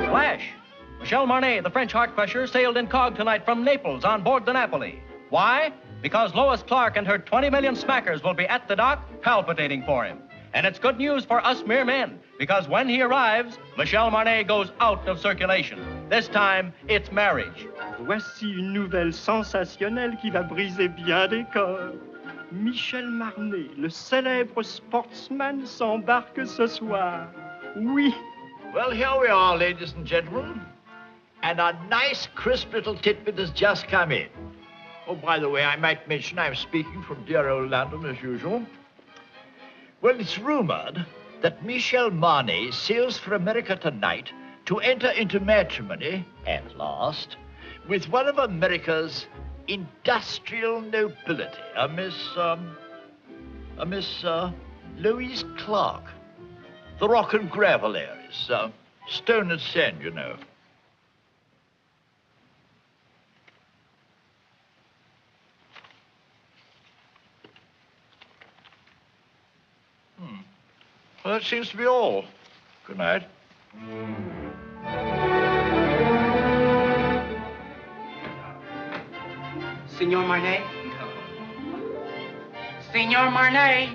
Flash! Michel Marnet, the French heart crusher, sailed incog tonight from Naples on board the Napoli. Why? Because Lois Clark and her 20 million smackers will be at the dock palpitating for him. And it's good news for us mere men, because when he arrives, Michel Marnet goes out of circulation. This time, it's marriage. Voici une nouvelle sensationnelle qui va briser bien des corps. Michel Marnet, le célèbre sportsman, s'embarque ce soir. Oui. Well, here we are, ladies and gentlemen. And a nice, crisp little tidbit has just come in. Oh, by the way, I might mention I'm speaking from dear old London as usual. Well, it's rumored that Michel Marnet sails for America tonight to enter into matrimony, at last, with one of America's industrial nobility, a Miss Louise Clark. The rock and gravel areas, stone and sand, you know. Well, that seems to be all. Good night. Senor Marnet? Senor Marnet?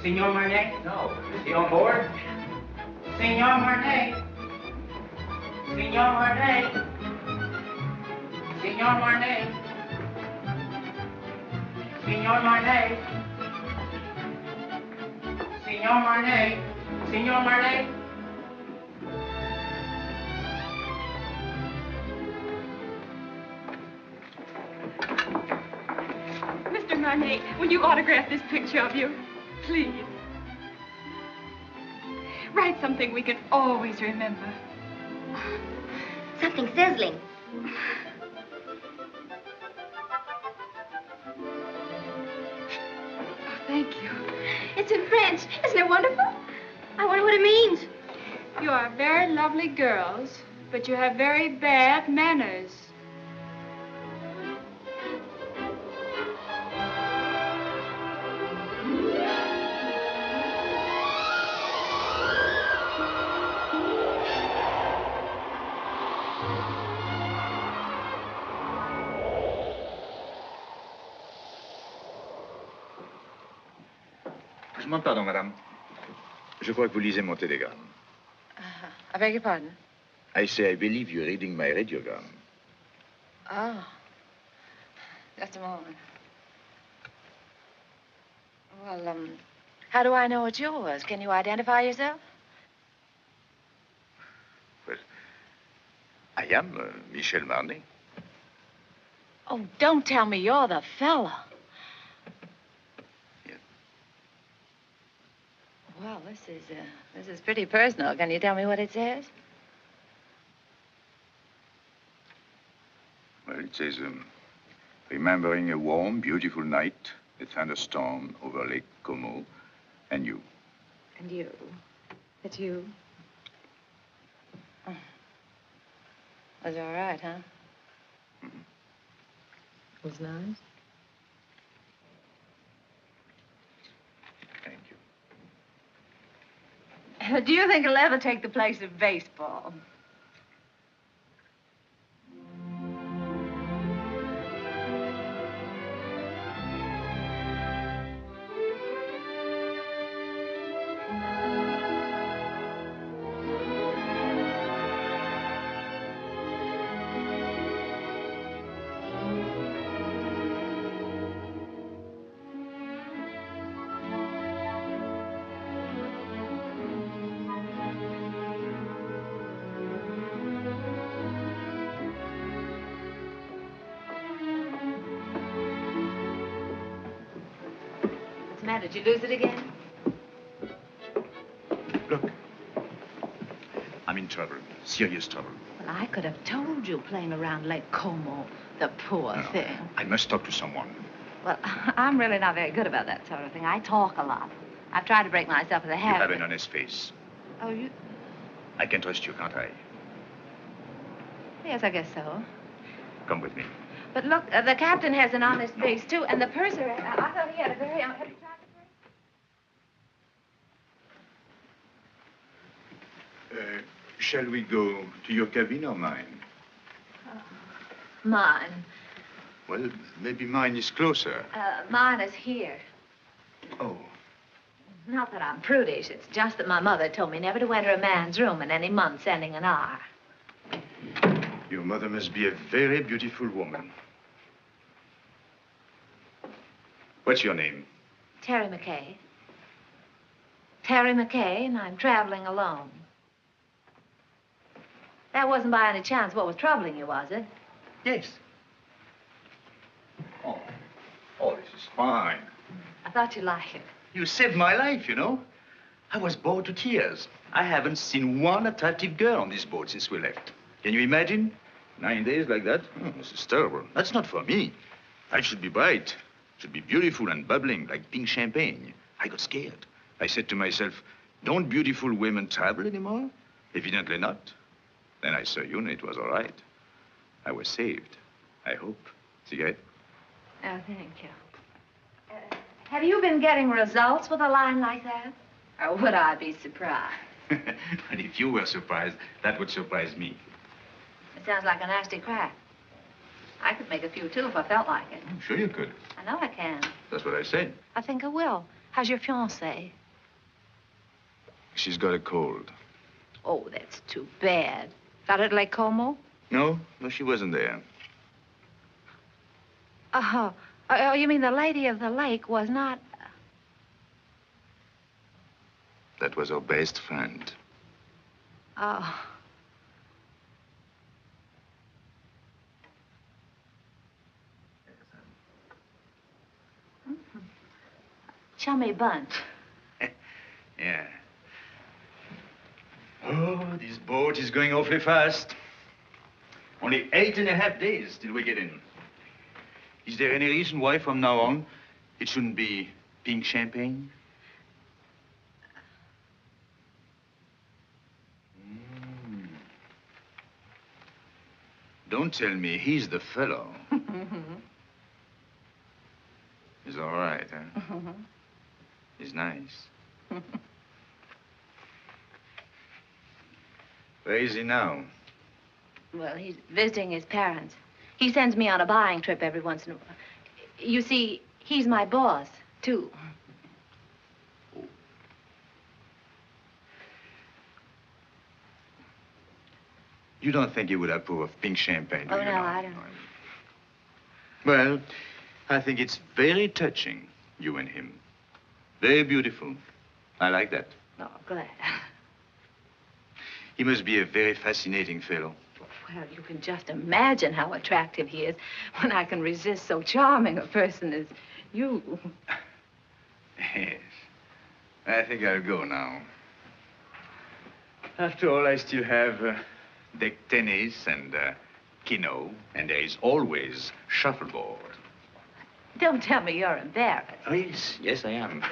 Senor Marnet? No. Is he on board? Senor Marnet? Senor Marnet? Senor Marnet? Senor Marnet? Senor Marnet? Senor Marnet? Mr. Marnet, will you autograph this picture of you? Please. Write something we can always remember. Something sizzling. Thank you. It's in French. Isn't it wonderful? I wonder what it means. You are very lovely girls, but you have very bad manners. Je demande pardon, madame. Je crois que vous lisez mon télégramme. I beg your pardon? I say I believe you're reading my radiogram. Oh. Just a moment. Well, how do I know it's yours? Can you identify yourself? Well, I am Michel Marnet. Oh, don't tell me you're the fella. Yeah. Well, this is pretty personal. Can you tell me what it says? Well, it says, remembering a warm, beautiful night, a thunderstorm over Lake Como, and you. And you. It's you. Oh. Was all right, huh? Mm-hmm. It was nice. Thank you. Do you think it'll ever take the place of baseball? Did you lose it again? Look. I'm in trouble. Serious trouble. Well, I could have told you playing around Lake Como. The poor thing. I must talk to someone. Well, I'm really not very good about that sort of thing. I talk a lot. I've tried to break myself of the habit. You have an honest face. Oh, you? I can trust you, can't I? Yes, I guess so. Come with me. But look, the captain has an honest face, too, and the purser, I thought he had a very honest... Shall we go to your cabin or mine? Mine. Well, maybe mine is closer. Mine is here. Oh. Not that I'm prudish. It's just that my mother told me never to enter a man's room in any month ending in R. Your mother must be a very beautiful woman. What's your name? Terry McCay. Terry McCay, and I'm traveling alone. That wasn't by any chance what was troubling you, was it? Yes. Oh, this is fine. I thought you'd like it. You saved my life, you know. I was bored to tears. I haven't seen one attractive girl on this boat since we left. Can you imagine? 9 days like that? Oh, this is terrible. That's not for me. I should be bright. Should be beautiful and bubbling like pink champagne. I got scared. I said to myself, don't beautiful women travel anymore? Evidently not. Then I saw you and it was all right. I was saved. I hope. Cigarette? Oh, thank you. Have you been getting results with a line like that? Or would I be surprised? And if you were surprised, that would surprise me. It sounds like a nasty crack. I could make a few, too, if I felt like it. I'm sure you could. I know I can. That's what I said. I think I will. How's your fiancée? She's got a cold. Oh, that's too bad. Got it at Lake Como? No, she wasn't there. Oh, you mean the lady of the lake was not... That was her best friend. Oh. Chummy bunch. Yeah. Oh, this boat is going awfully fast. Only 8.5 days till we get in. Is there any reason why from now on it shouldn't be pink champagne? Don't tell me he's the fellow. He's all right, huh? He's nice. Where is he now? Well, he's visiting his parents. He sends me on a buying trip every once in a while. You see, he's my boss, too. You don't think he would approve of pink champagne, do Oh, you? no, I don't. Well, I think it's very touching, you and him. Very beautiful. I like that. Oh, glad. He must be a very fascinating fellow. Well, you can just imagine how attractive he is when I can resist so charming a person as you. Yes. I think I'll go now. After all, I still have deck tennis and keno, and there is always shuffleboard. Don't tell me you're embarrassed. Oh, yes, I am.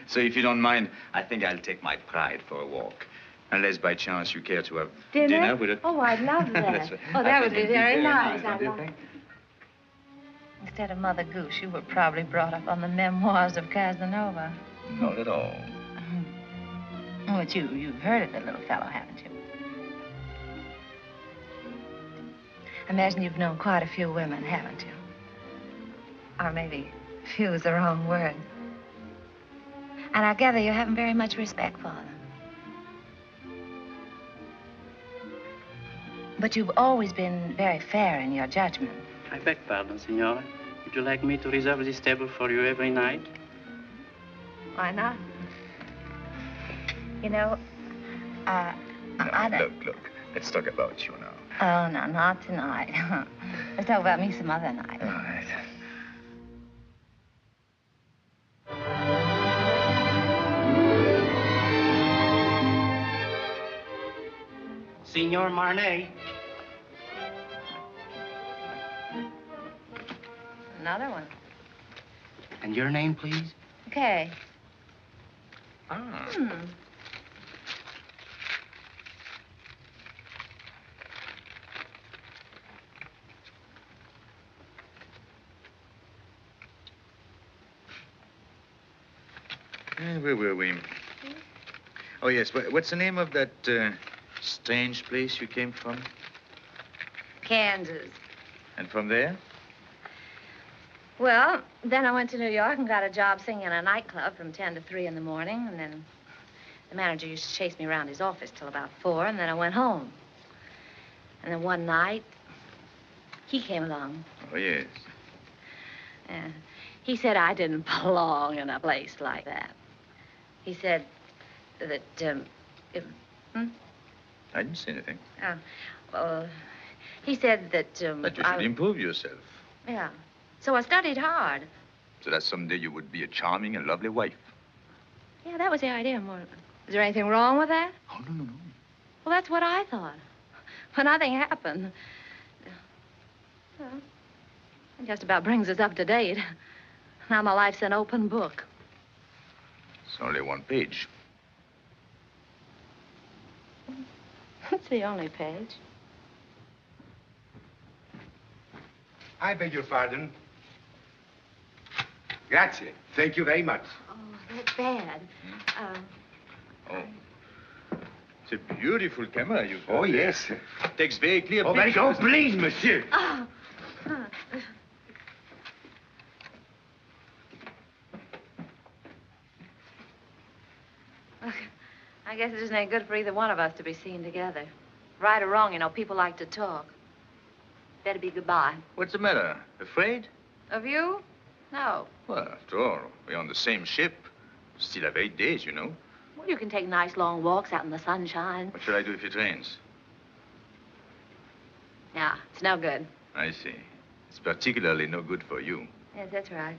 So if you don't mind, I think I'll take my pride for a walk. Unless by chance you care to have dinner with it. Oh, I'd love that. Right. Oh, that would be very nice. Don't you think? Instead of Mother Goose, you were probably brought up on the memoirs of Casanova. Not at all. Oh, but you've heard of the little fellow, haven't you? I imagine you've known quite a few women, haven't you? Or maybe few is the wrong word. And I gather you haven't very much respect for them. But you've always been very fair in your judgment. I beg pardon, Signora. Would you like me to reserve this table for you every night? Why not? You know, I don't... Look. Let's talk about you now. Oh, no, not tonight. Let's talk about me some other night. All right. Signor Marnay. Another one. And your name, please? Okay. Ah. Where were we? Oh, yes. What's the name of that Strange place you came from? Kansas. And from there? Well, then I went to New York and got a job singing in a nightclub from 10 to 3 in the morning, and then the manager used to chase me around his office till about 4, and then I went home. And then one night, he came along. Oh, yes. He said I didn't belong in a place like that. He said that, I didn't say anything. Well, he said that, That you should improve yourself. Yeah. So I studied hard. So that someday you would be a charming and lovely wife. Yeah, that was the idea. Is there anything wrong with that? Oh, no. Well, that's what I thought. But nothing happened. Well, it just about brings us up to date. Now my life's an open book. It's only one page. It's the only page. I beg your pardon. Grazie. Thank you very much. Oh, that's bad. Oh. It's a beautiful camera you've got. Oh, yes. Takes very clear Oh, very pictures. good. Please, monsieur. Oh. Look, I guess it isn't any good for either one of us to be seen together. Right or wrong, you know, people like to talk. Better be goodbye. What's the matter? Afraid? Of you? No. Well, after all, we're on the same ship. Still have 8 days, you know. Well, you can take nice long walks out in the sunshine. What shall I do if it rains? Yeah, it's no good. I see. It's particularly no good for you. Yes, that's right.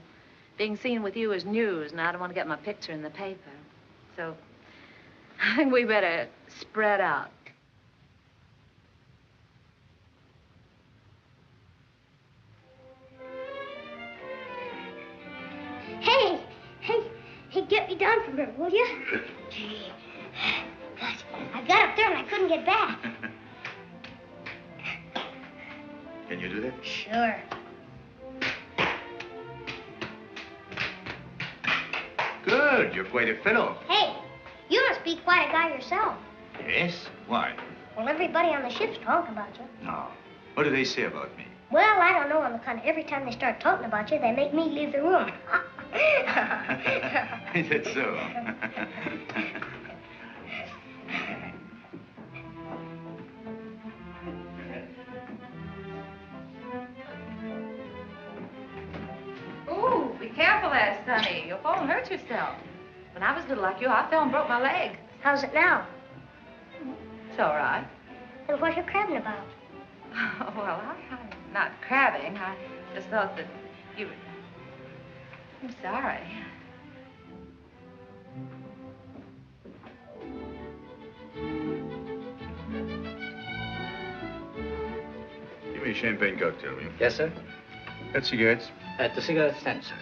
Being seen with you is news, and I don't want to get my picture in the paper. So, I think we better spread out. Hey, get me down from here, will you? Gosh, I got up there and I couldn't get back. Can you do that? Sure. Good. You're quite a fellow. Hey, you must be quite a guy yourself. Yes? Why? Well, everybody on the ship's talking about you. No. What do they say about me? Well, I don't know on the kind of every time they start talking about you, they make me leave the room. Is that so? Ooh, be careful there, Sonny. You'll fall and hurt yourself. When I was little like you, I fell and broke my leg. How's it now? It's all right. And what are you crabbing about? Oh, well, I'm not crabbing. I just thought that you... I'm sorry. Give me a champagne cocktail, will you? Yes, sir. Got cigarettes? At the cigarette stand, sir.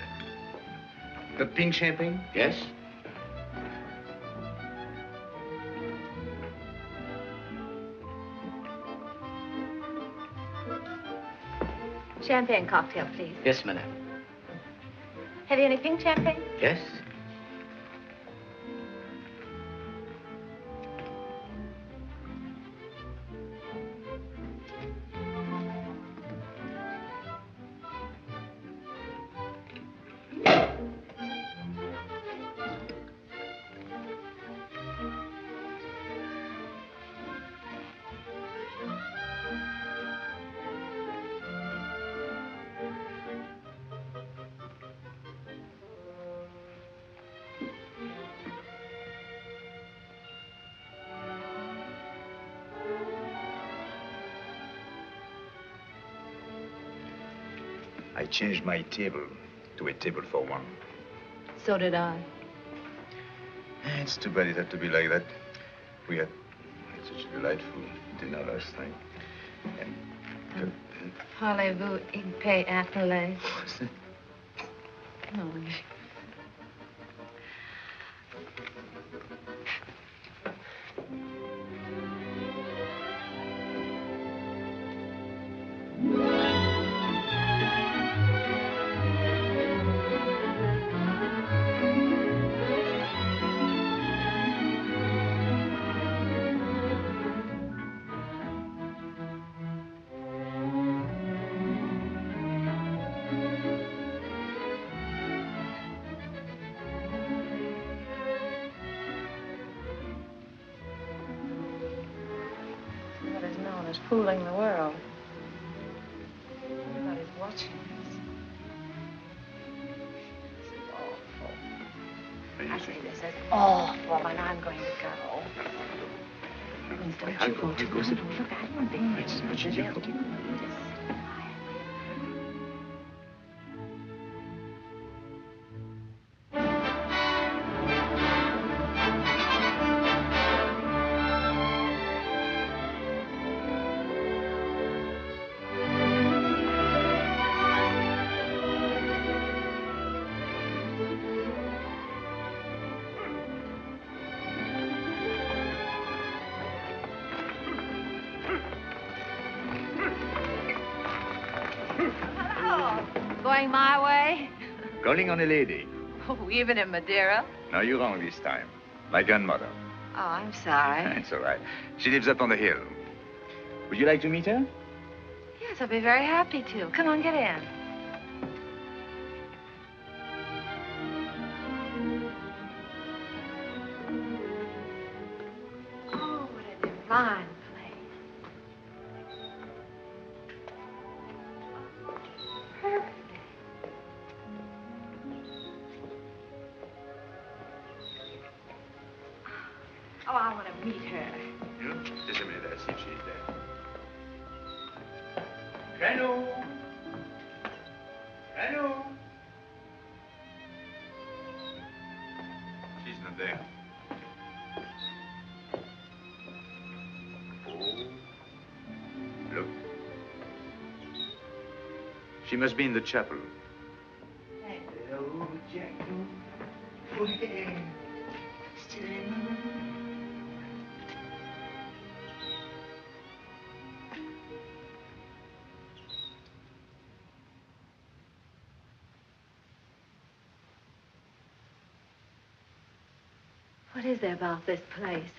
Got pink champagne? Yes? Champagne cocktail, please. Yes, madam. Have you any pink champagne? Yes? I changed my table to a table for one. So did I. It's too bad it had to be like that. We had such a delightful dinner last night. And Parlez-vous igpe appelé? Oh. was fooling the world. Everybody's watching us. This is awful. I say this is awful, and I'm going to go. Winston, don't you go too long. Look, I don't think it's going my way? Calling on a lady. Oh, even in Madeira? No, you're wrong this time. My grandmother. Oh, I'm sorry. It's all right. She lives up on the hill. Would you like to meet her? Yes, I'll be very happy to. Come on, get in. Oh, what a divine place. Perfect. Oh, I want to meet her. You? Just a minute. I'll see if she's there. Hello. Hello. She's not there. Oh. Look. She must be in the chapel. Hello, Jacko. What is there about this place?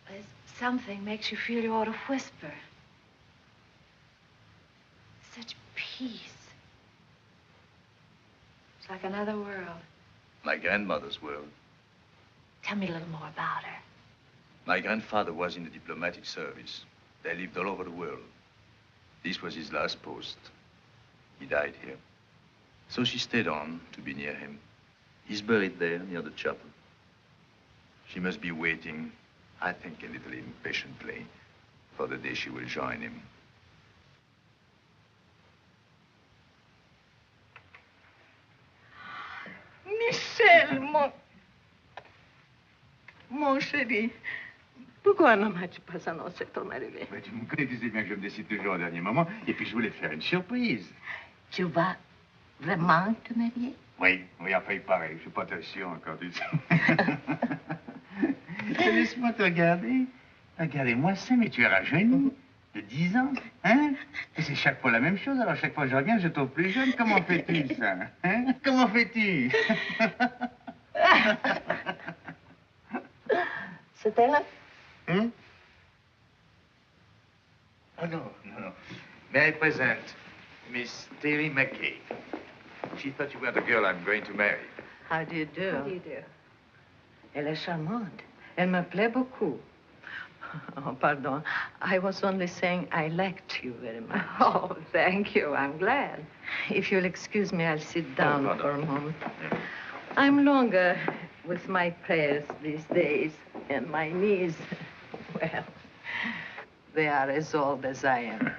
There's something makes you feel you ought to whisper. Such peace. It's like another world. My grandmother's world. Tell me a little more about her. My grandfather was in the diplomatic service. They lived all over the world. This was his last post. He died here. So she stayed on to be near him. He's buried there, near the chapel. She must be waiting, I think a little impatiently, for the day she will join him. Michel, mon chéri, pourquoi ne m'as-tu pas annoncé ton arrivée? Tu me connais, tu sais bien que je me décide toujours au dernier moment. Et puis, je voulais te faire une surprise. Tu vas vraiment te marier? Oui, enfin, il paraît. Je suis pas très sûr encore, tu sais. Laisse-moi te regarder. Regardez-moi ça, mais tu es rajeuni. De 10 ans, hein? Et c'est chaque fois la même chose. Alors, chaque fois que je reviens, je trouve plus jeune. Comment fais-tu, ça? Hein? Comment fais-tu? C'est elle? Hmm? Oh, no. May I present Miss Terry McCarey? She thought you were the girl I'm going to marry. How do you do? How do you do? Elle est charmante. Elle me plaît beaucoup. Oh, pardon. I was only saying I liked you very much. Oh, thank you. I'm glad. If you'll excuse me, I'll sit down pardon. for a moment. I'm longer with my prayers these days, and my knees, well, they are as old as I am.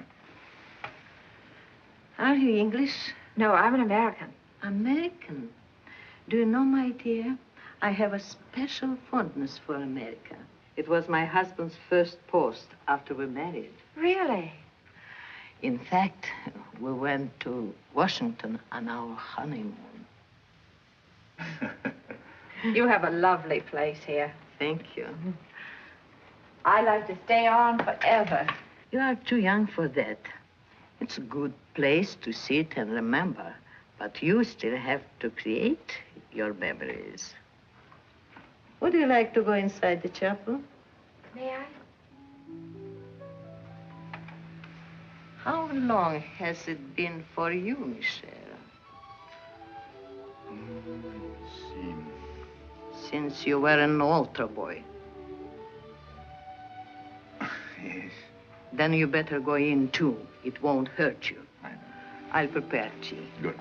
Are you English? No, I'm an American. American? Do you know, my dear, I have a special fondness for America. It was my husband's first post after we married. Really? In fact, we went to Washington on our honeymoon. You have a lovely place here. Thank you. I like to stay on forever. You are too young for that. It's a good place to sit and remember, but you still have to create your memories. Would you like to go inside the chapel? May I? How long has it been for you, Michel? Let's see. Since you were an altar boy. Yes. Then you better go in, too. It won't hurt you. I know. I'll prepare tea. Good.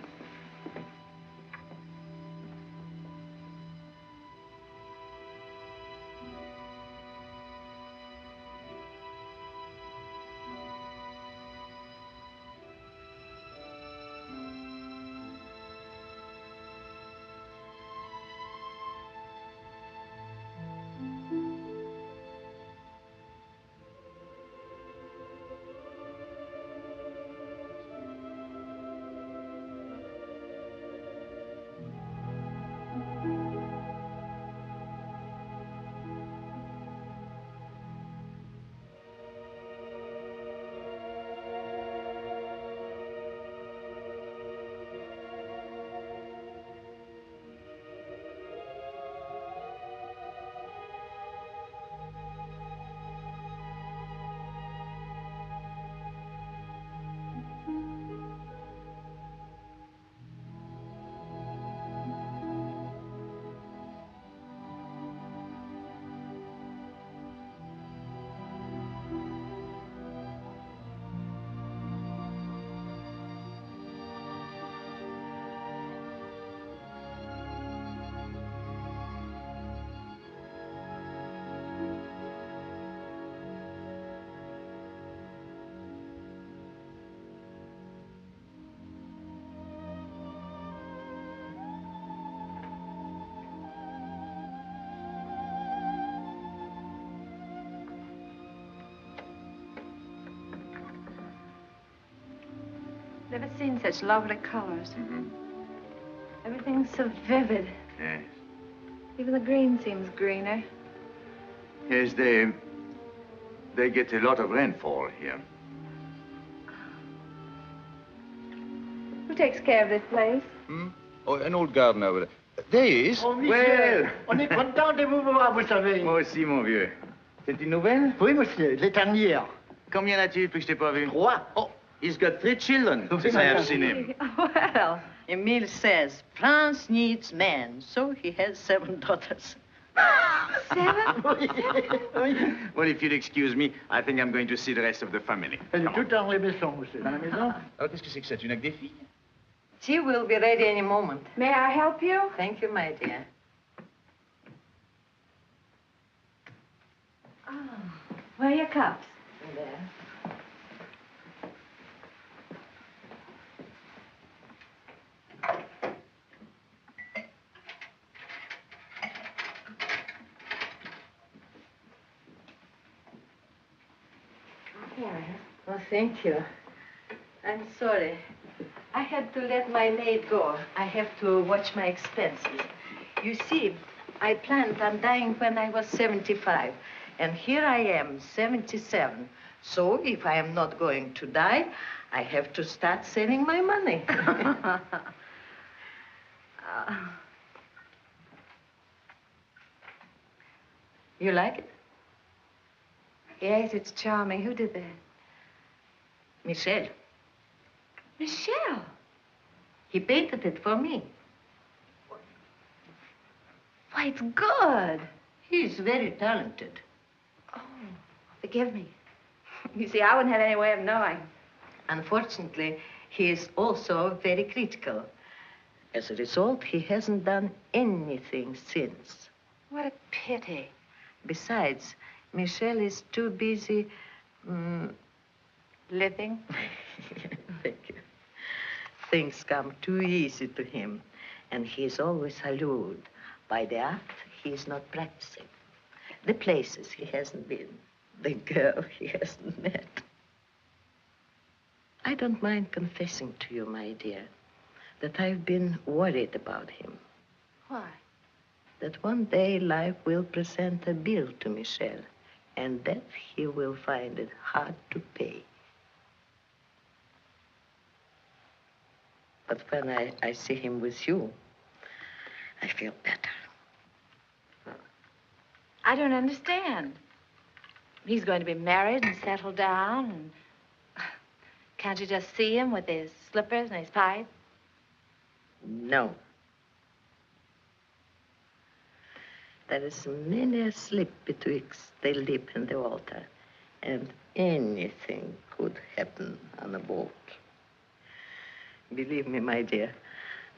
Never seen such lovely colors. Mm-hmm. Everything's so vivid. Yes. Even the green seems greener. Yes, they get a lot of rainfall here. Who takes care of this place? Hmm? Oh, an old gardener over there. There he is. Oh, Michel, Well. on est content de vous voir, vous savez. Moi aussi, mon vieux. C'est une nouvelle? Oui, monsieur, les dernières. Combien as-tu depuis que je t'ai pas vu? 3. Oh, he's got 3 children since I have seen him. Well, Emile says France needs men, so he has 7 daughters. 7? Well, if you'll excuse me, I think I'm going to see the rest of the family. Elle est toute dans les maisons, monsieur. Dans la maison? Alors, qu'est-ce que c'est que ça? Tu n'as que des filles? Tea will be ready any moment. May I help you? Thank you, my dear. Oh, where are your cups? There. Oh, thank you. I'm sorry. I had to let my maid go. I have to watch my expenses. You see, I planned on dying when I was 75, and here I am, 77. So if I am not going to die, I have to start saving my money. You like it? Yes, it's charming. Who did that? Michel. Michelle. He painted it for me. Why, it's good. He's very talented. Oh, forgive me. You see, I wouldn't have any way of knowing. Unfortunately, he is also very critical. As a result, he hasn't done anything since. What a pity. Besides, Michel is too busy, Living? Thank you. Things come too easy to him, and he is always allured by the art he is not practicing, the places he hasn't been, the girl he hasn't met. I don't mind confessing to you, my dear, that I've been worried about him. Why? That one day life will present a bill to Michel, and that he will find it hard to pay. But when I see him with you, I feel better. I don't understand. He's going to be married and settle down, and can't you just see him with his slippers and his pipe? No. There is many a slip betwixt the lip and the altar. And anything could happen on a boat. Believe me, my dear,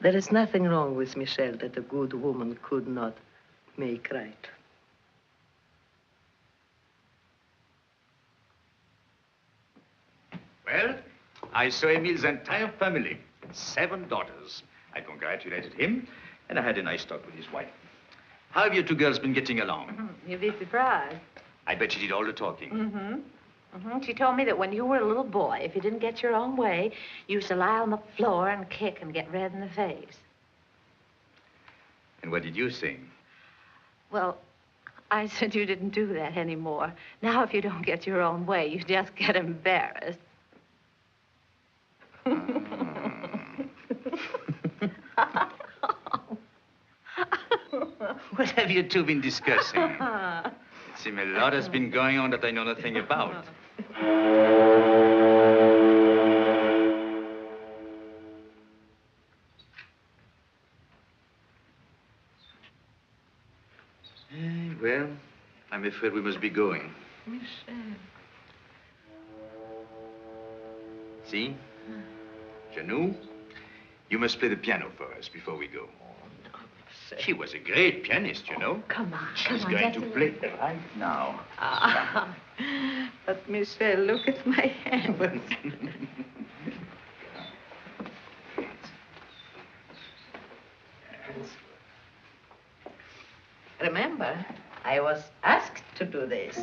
there is nothing wrong with Michelle that a good woman could not make right. Well, I saw Emile's entire family, 7 daughters. I congratulated him, and I had a nice talk with his wife. How have you two girls been getting along? You'd be surprised. I bet she did all the talking. She told me that when you were a little boy, if you didn't get your own way, you used to lie on the floor and kick and get red in the face. And what did you sing? Well, I said you didn't do that anymore. Now, if you don't get your own way, you just get embarrassed. What have you two been discussing? It seems a lot has been going on that I know nothing about. Well, I'm afraid we must be going. Michelle. See? Janou, you must play the piano for us before we go. She was a great pianist, you know. Come on, She's going to play right now. But, Michelle, look at my hands. Remember, I was asked to do this.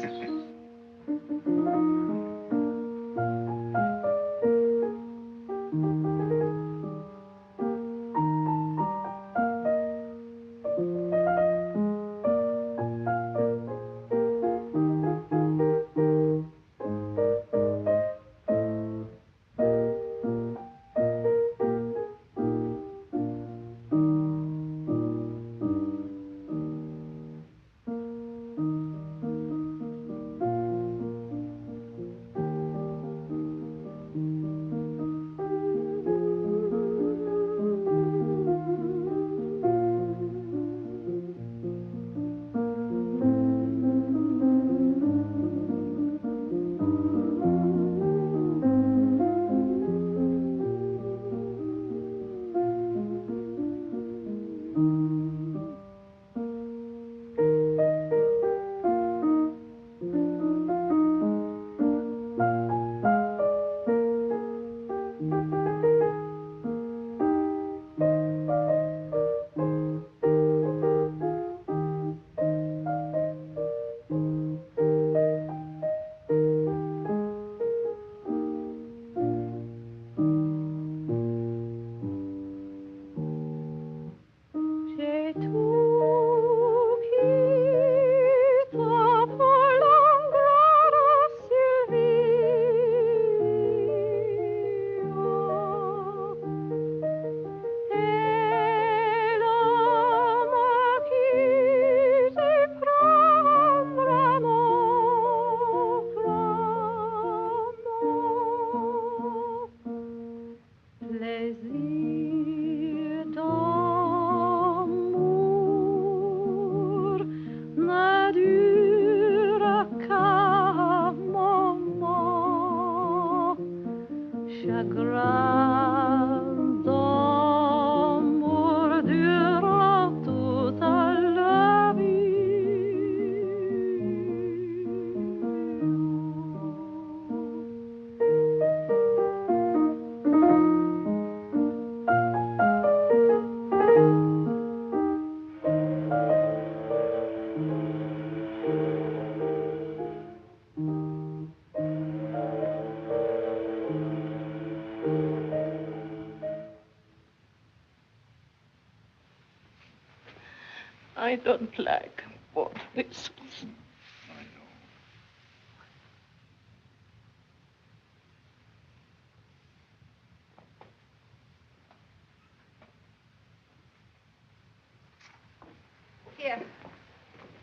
I don't like both whistles. I know. Here,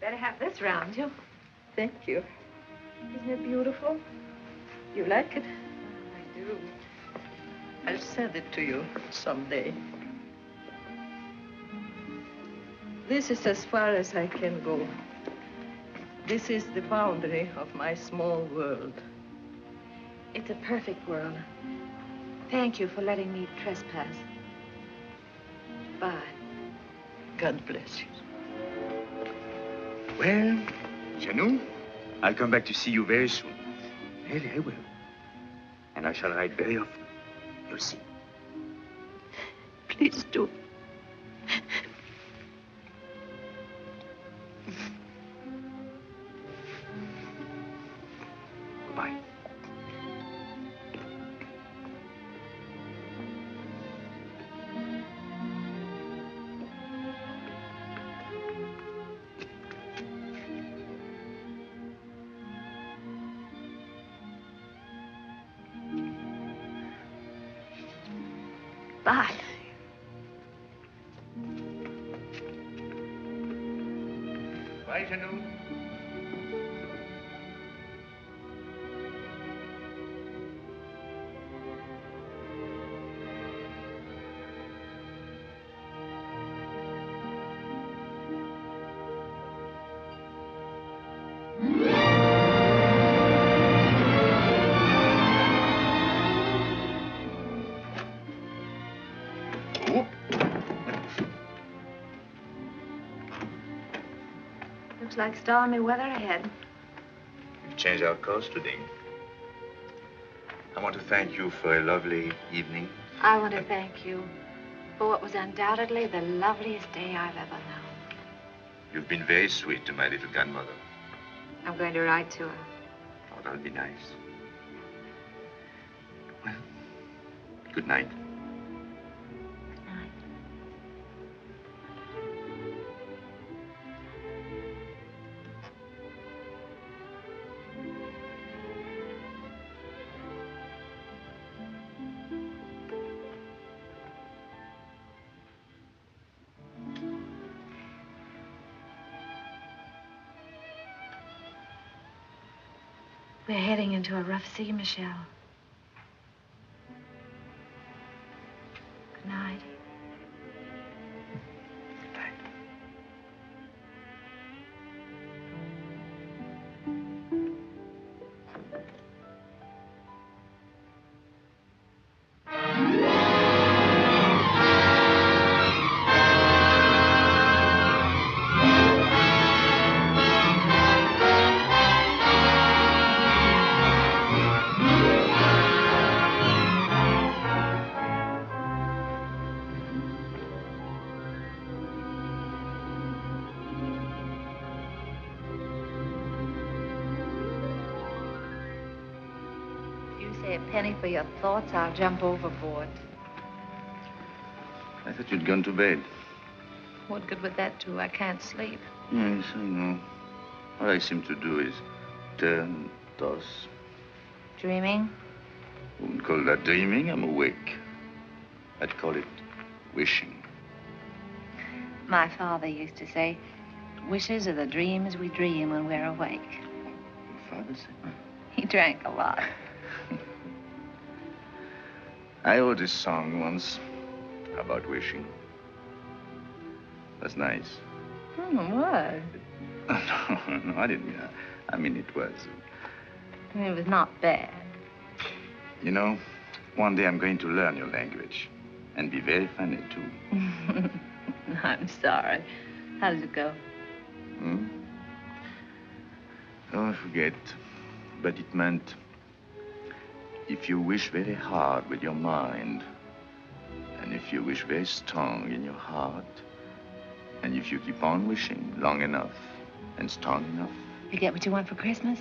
better have this round you. Thank you. Isn't it beautiful? You like it? I do. I'll send it to you someday. This is as far as I can go. This is the boundary of my small world. It's a perfect world. Thank you for letting me trespass. Bye. God bless you. Well, Janou, I'll come back to see you very soon. Really, I will. And I shall write very often. You'll see. Please do. Goodbye. Bye. Bye, Janou. Looks like stormy weather ahead. We've changed our course today. I want to thank you for a lovely evening. I want to thank you for what was undoubtedly the loveliest day I've ever known. You've been very sweet to my little grandmother. I'm going to write to her. Oh, that'll be nice. Well, good night. Good night. We're heading into a rough sea, Michelle. Good night. Good night. A penny for your thoughts, I'll jump overboard. I thought you'd gone to bed. What good would that do? I can't sleep. Yes, I know. All I seem to do is turn, toss. Dreaming? I wouldn't call that dreaming. I'm awake. I'd call it wishing. My father used to say, wishes are the dreams we dream when we're awake. Your father said? He drank a lot. I wrote a song once about wishing. That's nice. What? No, I didn't mean that. I mean, it was. It was not bad. You know, one day I'm going to learn your language and be very funny, too. I'm sorry. How does it go? Hmm? Oh, I forget. But it meant if you wish very hard with your mind, and if you wish very strong in your heart, and if you keep on wishing long enough and strong enough. You get what you want for Christmas?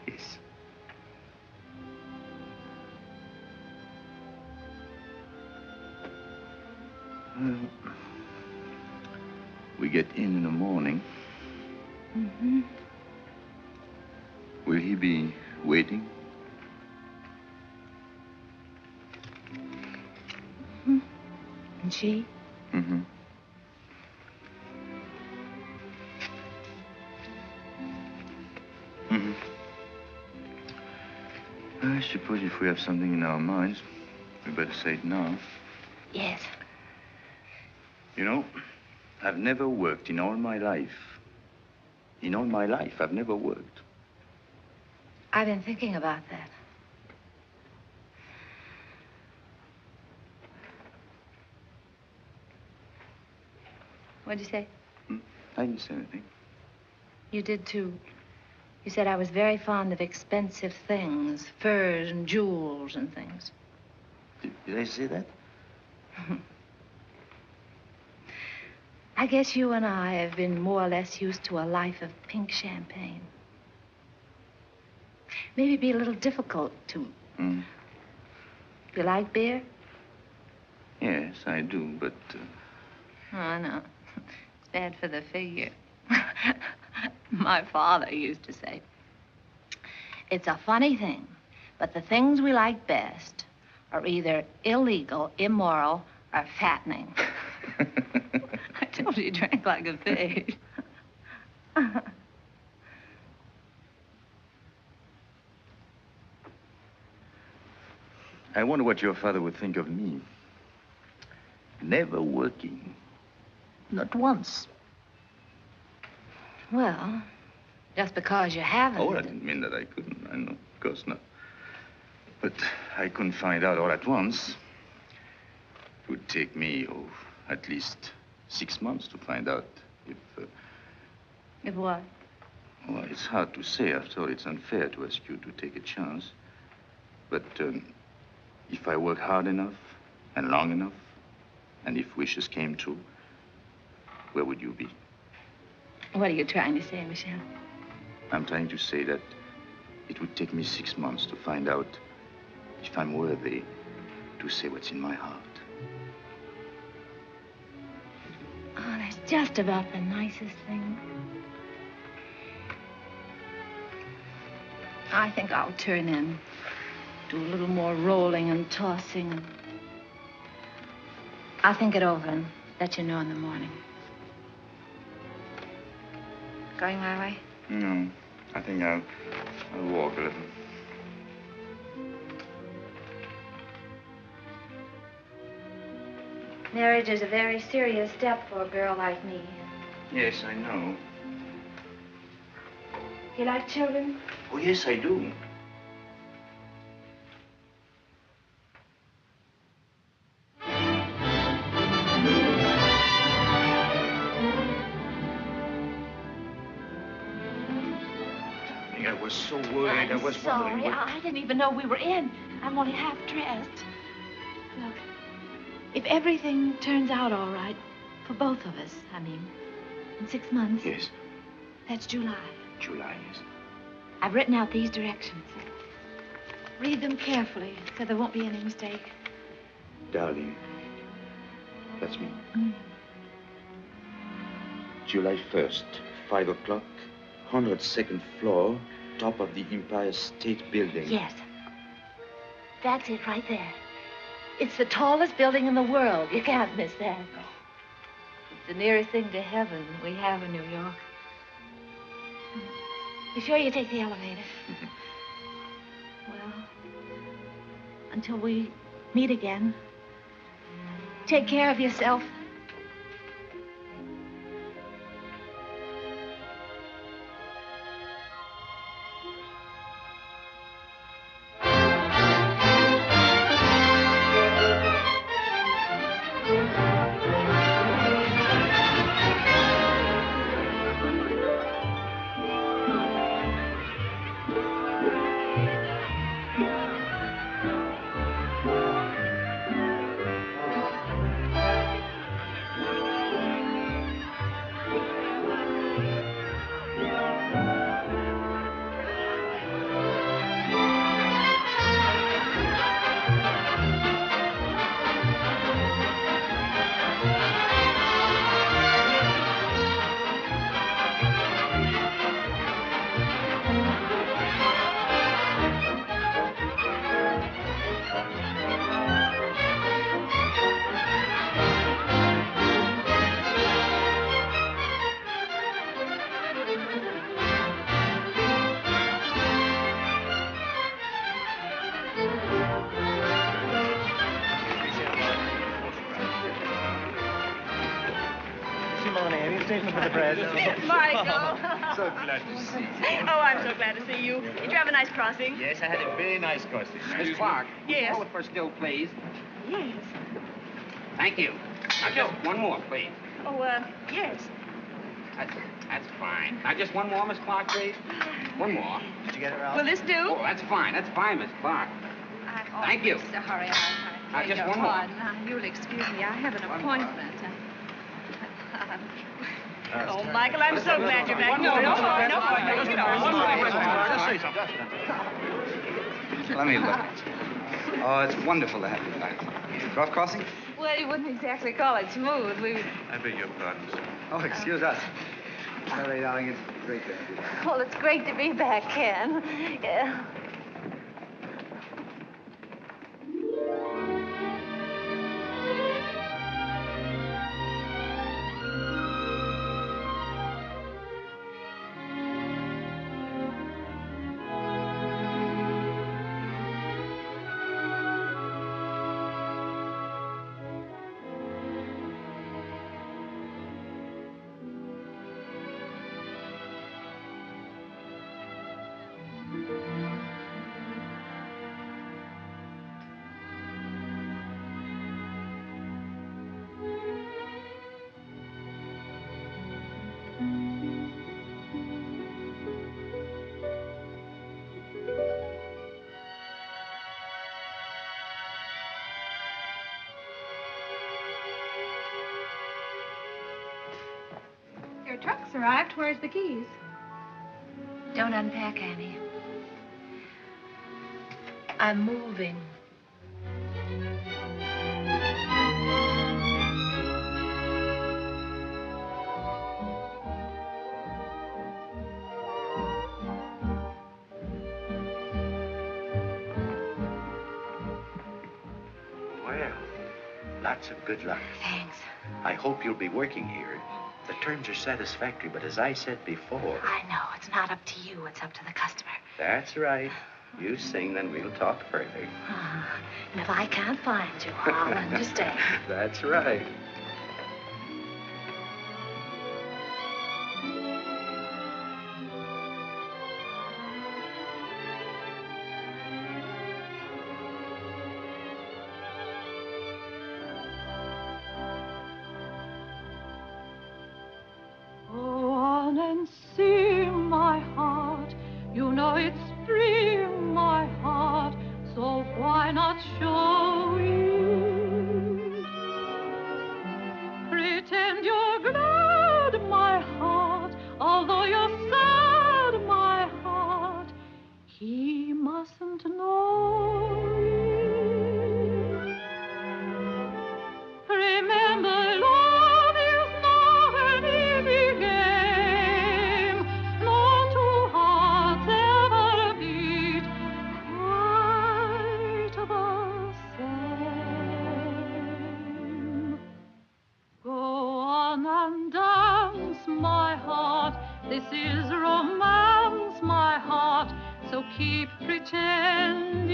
Yes. Well, we get in the morning. Mm-hmm. Will he be waiting? Mm-hmm. And she? Mm-hmm. Mm-hmm. I suppose if we have something in our minds, we better say it now. Yes. You know, I've never worked in all my life. In all my life, I've never worked. I've been thinking about that. What'd you say? I didn't say anything. You did, too. You said I was very fond of expensive things, furs and jewels and things. Did I say that? I guess you and I have been more or less used to a life of pink champagne. Maybe it'd be a little difficult to... You like beer? Yes, I do, but... Oh, no. It's bad for the figure. My father used to say, it's a funny thing, but the things we like best are either illegal, immoral, or fattening. I told you he drank like a pig. I wonder what your father would think of me. Never working. Not once. Well, just because you haven't. Oh, I didn't mean that I couldn't. I know, of course not. But I couldn't find out all at once. It would take me, at least 6 months to find out if... If what? Well, it's hard to say. After all, it's unfair to ask you to take a chance. But if I work hard enough and long enough, and if wishes came true, where would you be? What are you trying to say, Michel? I'm trying to say that it would take me 6 months to find out if I'm worthy to say what's in my heart. Oh, that's just about the nicest thing. I think I'll turn in. Do a little more rolling and tossing. I'll think it over and let you know in the morning. Going my way? No, I think I'll walk a little. Marriage is a very serious step for a girl like me. Yes, I know. You like children? Oh, yes, I do. I was so worried. I was sorry. wondering... I didn't even know we were in. I'm only half dressed. Look, if everything turns out all right, for both of us, I mean, in 6 months. Yes. That's July. July, yes. I've written out these directions. Read them carefully so there won't be any mistake. Darling, that's me. July 1st, 5 o'clock, 102nd floor, top of the Empire State Building. Yes. That's it right there. It's the tallest building in the world. You can't miss that. No. It's the nearest thing to heaven we have in New York. You sure you take the elevator? Well, until we meet again, take care of yourself. conversation for the press. Michael. So glad to see you. Oh, I'm so glad to see you. Did you have a nice crossing? Yes, I had a very nice crossing. Miss Clark. Yes. Hold it for still, please. Yes. Thank you. Now, just one more, please. Oh, yes. That's fine. Now, just one more, Miss Clark, please. One more. Did you get it, Ralph? Will this do? Oh, that's fine. That's fine, Miss Clark. I'm Thank you. Sorry, Now, just one more. pardon. You'll excuse me. I have an appointment. Oh, Michael, I'm so glad you're back. No. Just say something. Let me look. Oh, it's wonderful to have you back. Rough crossing? Well, you wouldn't exactly call it smooth. I beg your pardon, sir. Oh, excuse us. Sorry, darling, it's great to have you back. Well, it's great to be back, Ken. Yeah. Your truck's arrived. Where's the keys? Don't unpack, Annie. I'm moving. Well, lots of good luck. Thanks. I hope you'll be working here. The terms are satisfactory, but as I said before... I know. It's not up to you. It's up to the customer. That's right. You sing, then we'll talk further. And if I can't find you, I'll understand. That's right. Go on and sing, my heart. You know it's spring, my heart. So why not show it? Pretend you're glad, my heart. Although you're sad, my heart. He mustn't know it. Remember, love is not an easy game. No two hearts ever beat quite the same. Go on and dance, my heart. This is romance, my heart. So keep pretending.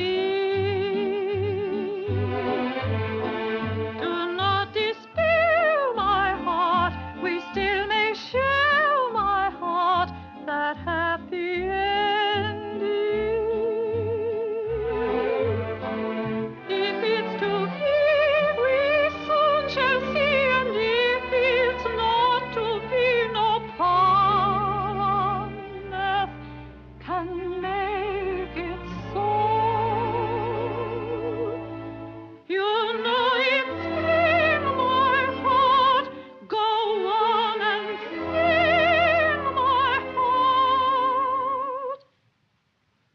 Do not despair, my heart. We still may share, my heart, that happy ending. If it's to be, we soon shall see, and if it's not to be, no power on earth can make it so. You know it's spring, my heart. Go on and sing, my heart.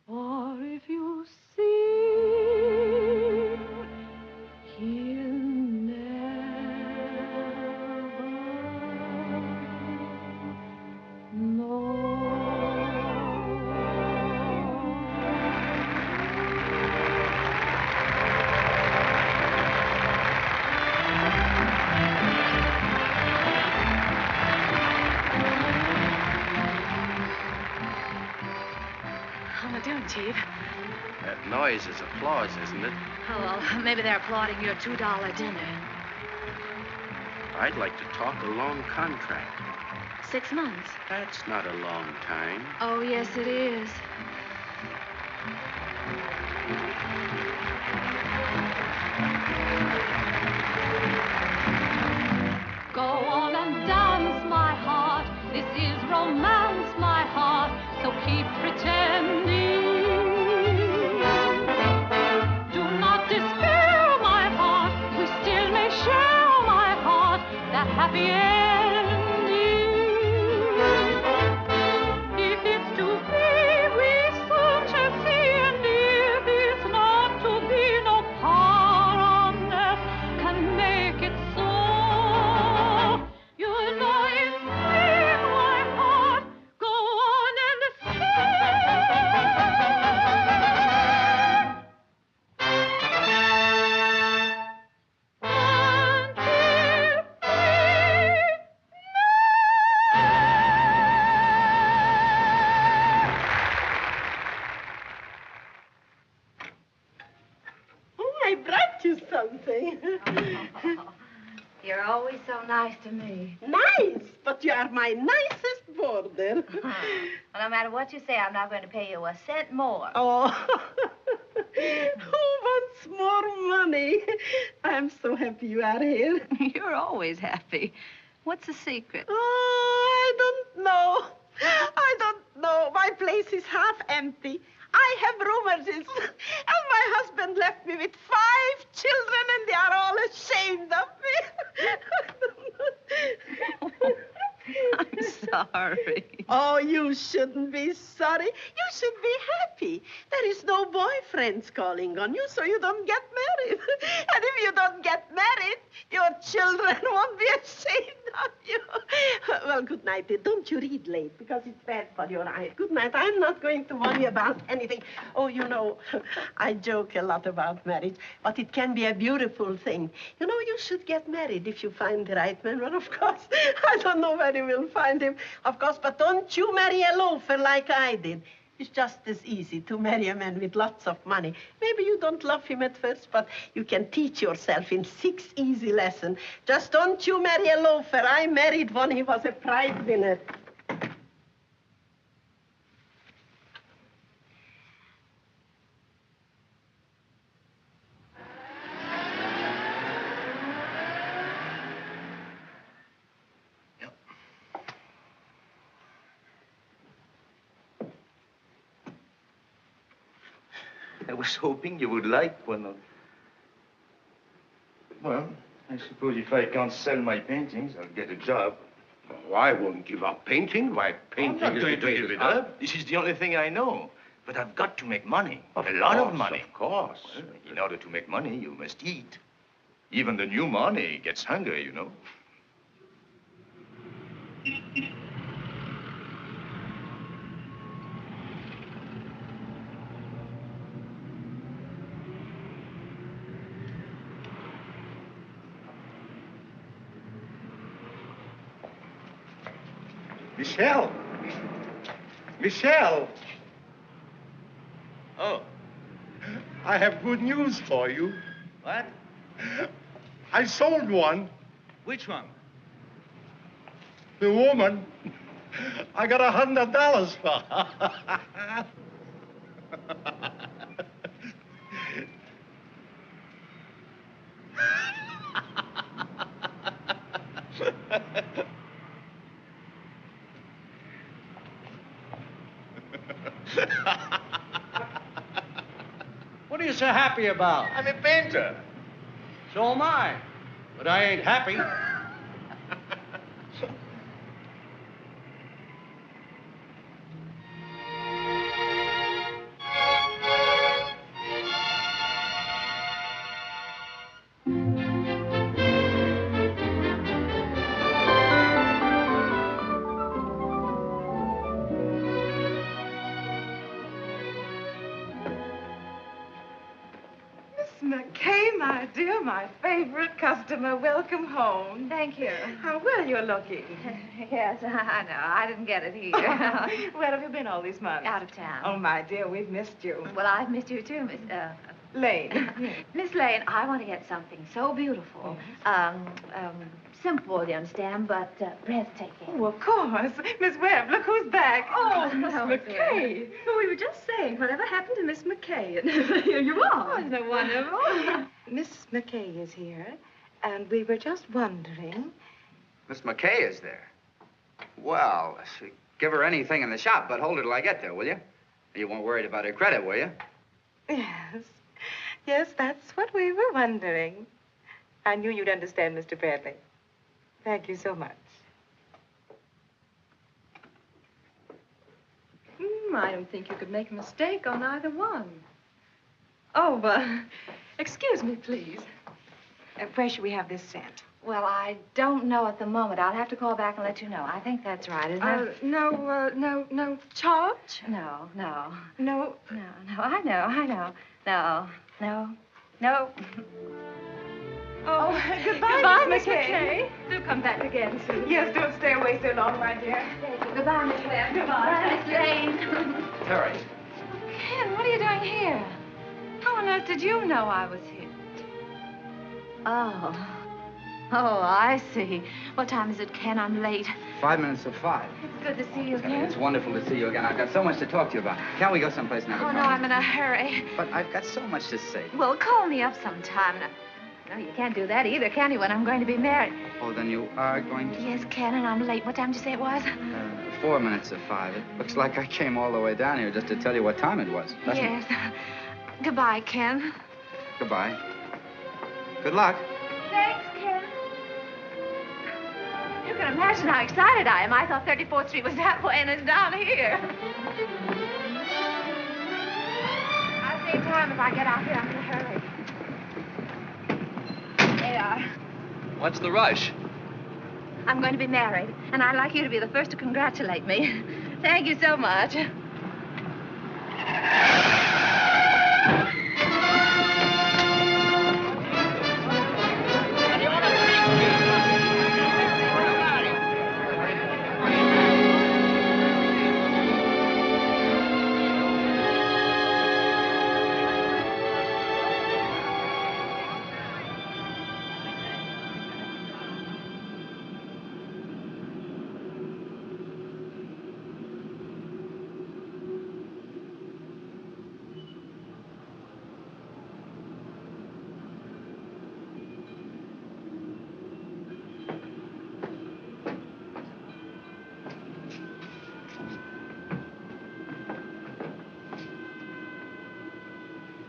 Or if you sing, he'll never How am I doing, Chief? That noise is applause, isn't it? Oh, well, maybe they're applauding your $2 dinner. I'd like to talk a long contract. 6 months. That's not a long time. Oh, yes, it is. Go on and dance, my heart. This is romance, my heart. So keep pretending. Do not despair, my heart. We still may share, my heart, that happy ending. If it's to be, we soon shall see. And if it's not to be, no power on earth can make it so. You know it's in my heart. Go on and Oh, I brought you something. You're always so nice to me. Nice, but you are my nicest boarder. Well, no matter what you say, I'm not going to pay you a cent more. Oh, who wants more money? I'm so happy you are here. You're always happy. What's the secret? Oh, I don't know. I don't know. My place is half empty. I have rheumatism, and my husband left me with 5 children, and they are all ashamed of me. I'm sorry. Oh, you shouldn't be sorry. You should be happy. There is no boyfriends calling on you, so you don't get married. And if you don't get married, your children won't be ashamed of you. Well, good night. Don't you read late, because it's bad for your eyes. Good night. I'm not going to worry about anything. Oh, you know, I joke a lot about marriage, but it can be a beautiful thing. You know, you should get married if you find the right man. Well, of course, I don't know where you will find him, of course, but don't you marry a loafer like I did. It's just as easy to marry a man with lots of money. Maybe you don't love him at first, but you can teach yourself in 6 easy lessons. Just don't you marry a loafer. I married one. He was a prize winner. I was hoping you would like one of... Well, I suppose if I can't sell my paintings, I'll get a job. Oh, I won't give up painting. Why, painting I'm not is going the to way give to it start. up. This is the only thing I know. But I've got to make money. A lot of money. Of course. Well, in order to make money, you must eat. Even the new money gets hungry, you know. Michelle! Michelle! Oh. I have good news for you. What? I sold one. Which one? The woman. I got $100 for her. What are you so happy about? I'm a painter. So am I. But I ain't happy. McCarey, my dear, my favorite customer. Welcome home. Thank you. How well you're looking. Yes, I know. I didn't get it either. Where have you been all these months? Out of town. Oh, my dear, we've missed you. Well, I've missed you too, Miss. Lane. Miss Lane, I want to get something so beautiful. Simple, you understand, but breathtaking. Oh, of course. Miss Webb, look who's back. Oh, Miss Oh, McCarey. Well, we were just saying, whatever happened to Miss McCarey? And here you are. Oh, isn't it wonderful? Miss McCarey is here, and we were just wondering. Miss McCay is there. Well, give her anything in the shop, but hold her till I get there, will you? You weren't worried about her credit, were you? Yes. Yes, that's what we were wondering. I knew you'd understand, Mr. Bradley. Thank you so much. I don't think you could make a mistake on either one. Oh, excuse me, please. Where should we have this sent? Well, I don't know at the moment. I'll have to call back and let you know. I think that's right, isn't it? No charge? No. No. No, I know. No. Oh, goodbye, Miss McCay. Do come back again soon. Yes, don't stay away so long, my dear. Thank you. Goodbye, Miss Webb. Goodbye. Miss Lane. Terry. Ken, what are you doing here? How on earth did you know I was here? Oh, I see. What time is it, Ken? I'm late. 5 minutes of 5. It's good to see you Terry, again. it's wonderful to see you again. I've got so much to talk to you about. Can't we go someplace and have a Oh, no, conversation? I'm in a hurry. But I've got so much to say. Well, call me up sometime. No, you can't do that either, can you, when I'm going to be married? Oh, then you are going to? Yes, Ken, and I'm late. What time did you say it was? 4 minutes of 5. It looks like I came all the way down here just to tell you what time it was. doesn't it? Yes. Goodbye, Ken. Goodbye. Good luck. Thanks, Ken. You can imagine how excited I am. I thought 34th Street was that way, and it's down here. I'll save time if I get out here. I'm in a hurry. There you are. What's the rush? I'm going to be married, and I'd like you to be the first to congratulate me. Thank you so much.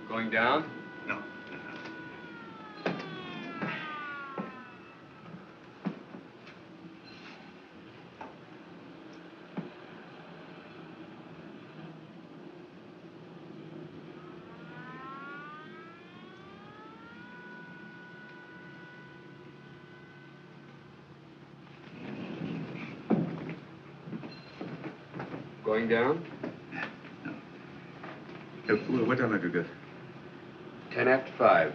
Going down? No. Going down? What time have you got? 10 after 5.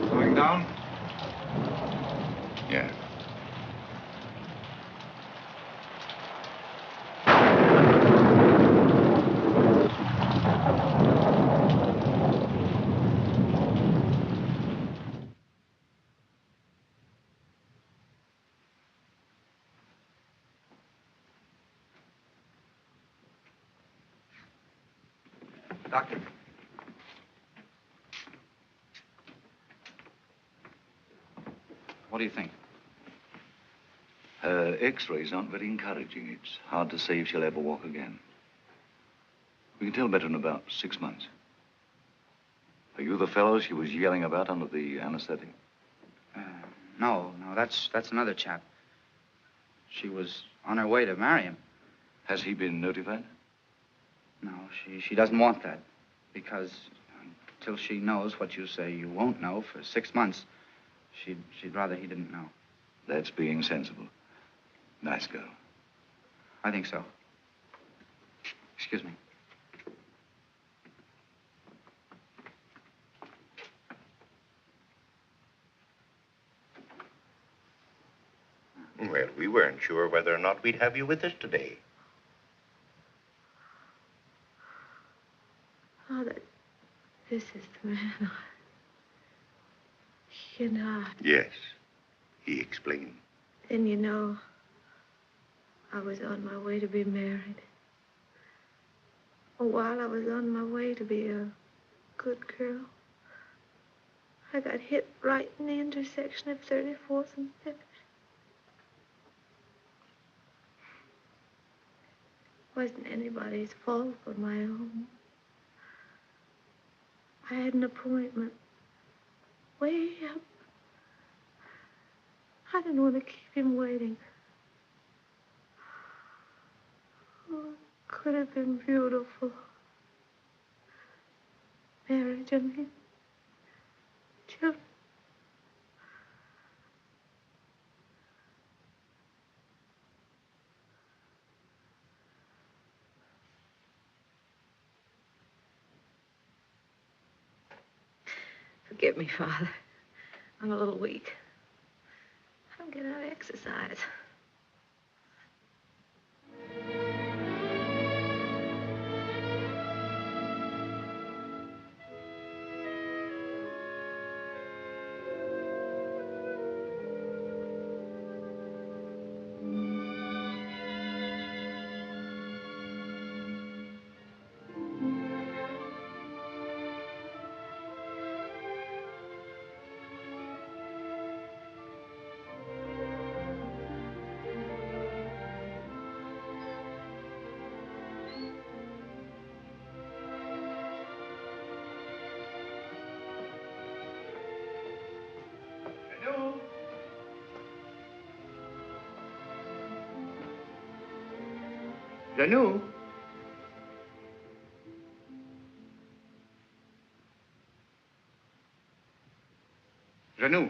Going down? Yeah. Doctor. What do you think? Her X-rays aren't very encouraging. It's hard to say if she'll ever walk again. We can tell better in about 6 months. Are you the fellow she was yelling about under the anesthetic? No, that's another chap. She was on her way to marry him. Has he been notified? No, she doesn't want that. Because until she knows what you say you won't know for 6 months, she'd rather he didn't know. That's being sensible. Nice girl. I think so. Excuse me. Well, we weren't sure whether or not we'd have you with us today. Father, this is the man. You know, Yes, he explained. and you know, I was on my way to be married. While I was on my way to be a good girl, I got hit right in the intersection of 34th and 5th. Wasn't anybody's fault but my own. I had an appointment way up. I didn't want to keep him waiting. Oh, it could have been beautiful. Marriage, I mean. Children. Forgive me, Father. I'm a little weak. I don't get out of exercise. Janou? Janou?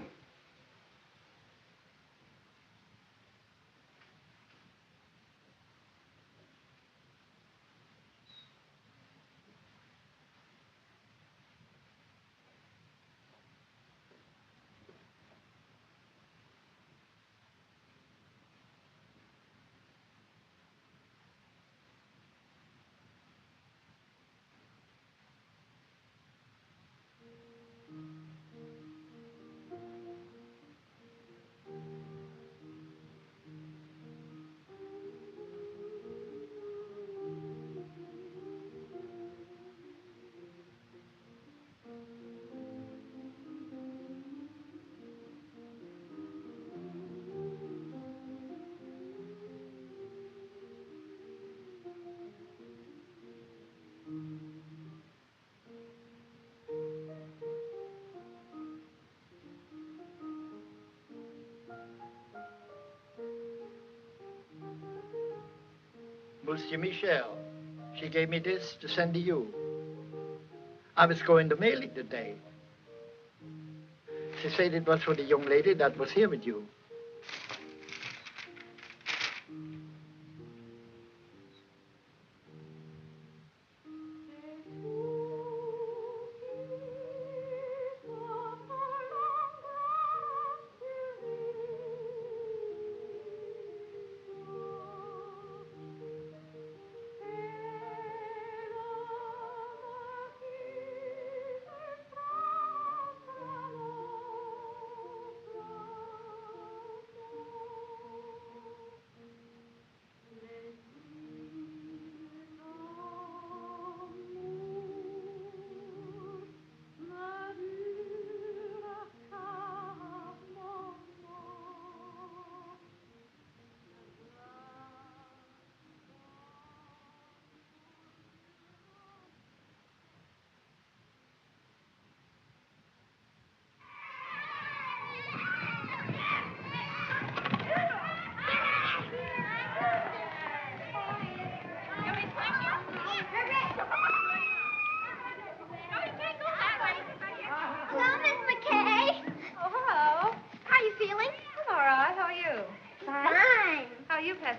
Monsieur Michel, she gave me this to send to you. I was going to mail it today. She said it was for the young lady that was here with you.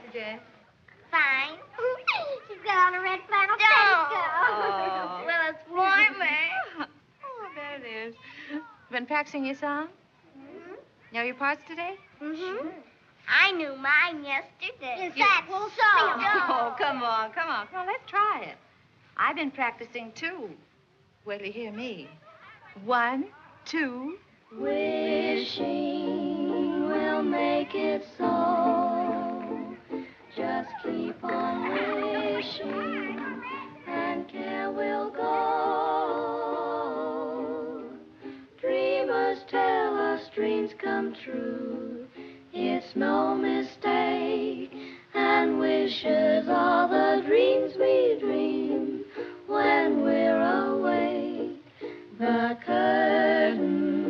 today? Fine. She's got on a red flannel petticoat. Well, it's warm, eh? Oh, there it is. Been practicing your song? Mm-hmm. Know your parts today? Mm-hmm. I knew mine yesterday. Is You- that so? Oh, come on. Let's try it. I've been practicing, too. Wait till you hear me. 1, 2. Wishing will make it so. Just keep on wishing, and care will go. Dreamers tell us dreams come true. It's no mistake, and wishes are the dreams we dream when we're awake. The curtain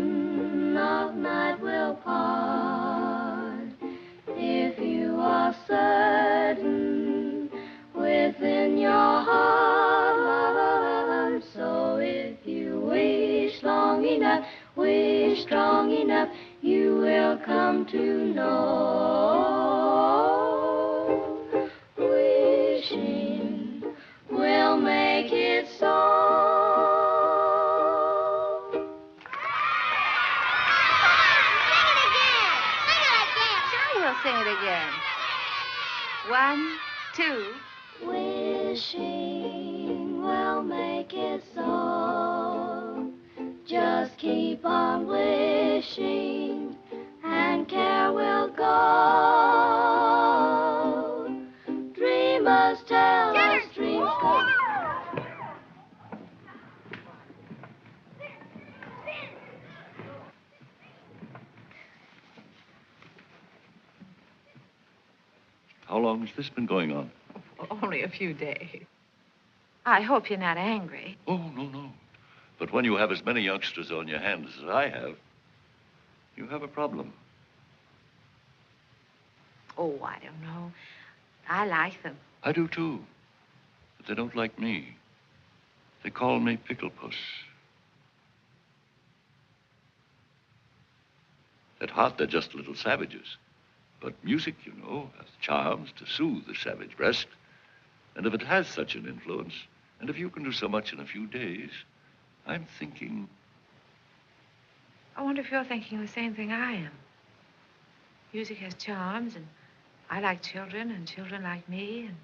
of night will part if you are certain within your heart. So if you wish long enough, wish strong enough, you will come to know. Wishing will make it so. We'll sing it again. 1, 2. Wishing will make it so. Just keep on wishing, and care will go. Dreamers tell us dreams come. How long has this been going on? Only a few days. I hope you're not angry. Oh, no. But when you have as many youngsters on your hands as I have, you have a problem. Oh, I don't know. I like them. I do, too. But they don't like me. They call me Pickle Puss. At heart, they're just little savages. But music, you know, has charms to soothe the savage breast. And if it has such an influence, and if you can do so much in a few days, I'm thinking... I wonder if you're thinking the same thing I am. Music has charms, and I like children, and children like me, and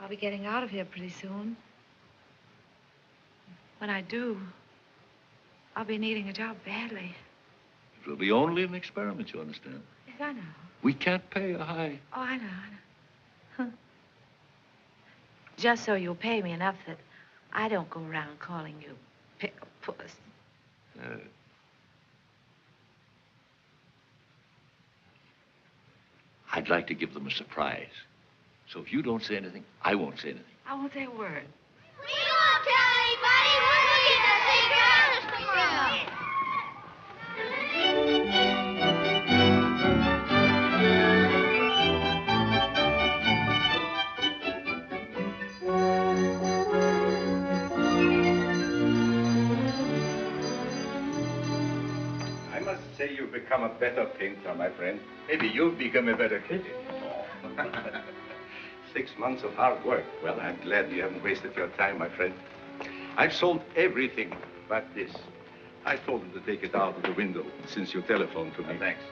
I'll be getting out of here pretty soon. When I do, I'll be needing a job badly. It will be only an experiment, you understand? Yes, I know. We can't pay a high... Oh, I know. Just so you'll pay me enough that I don't go around calling you Pickle Puss. I'd like to give them a surprise. So if you don't say anything, I won't say anything. I won't say a word. We won't tell anybody. We'll leave the secret tomorrow. I must say you've become a better painter, my friend. Maybe you've become a better critic. 6 months of hard work. Well, I'm glad you haven't wasted your time, my friend. I've sold everything but this. I told them to take it out of the window since you telephoned to me. Thanks.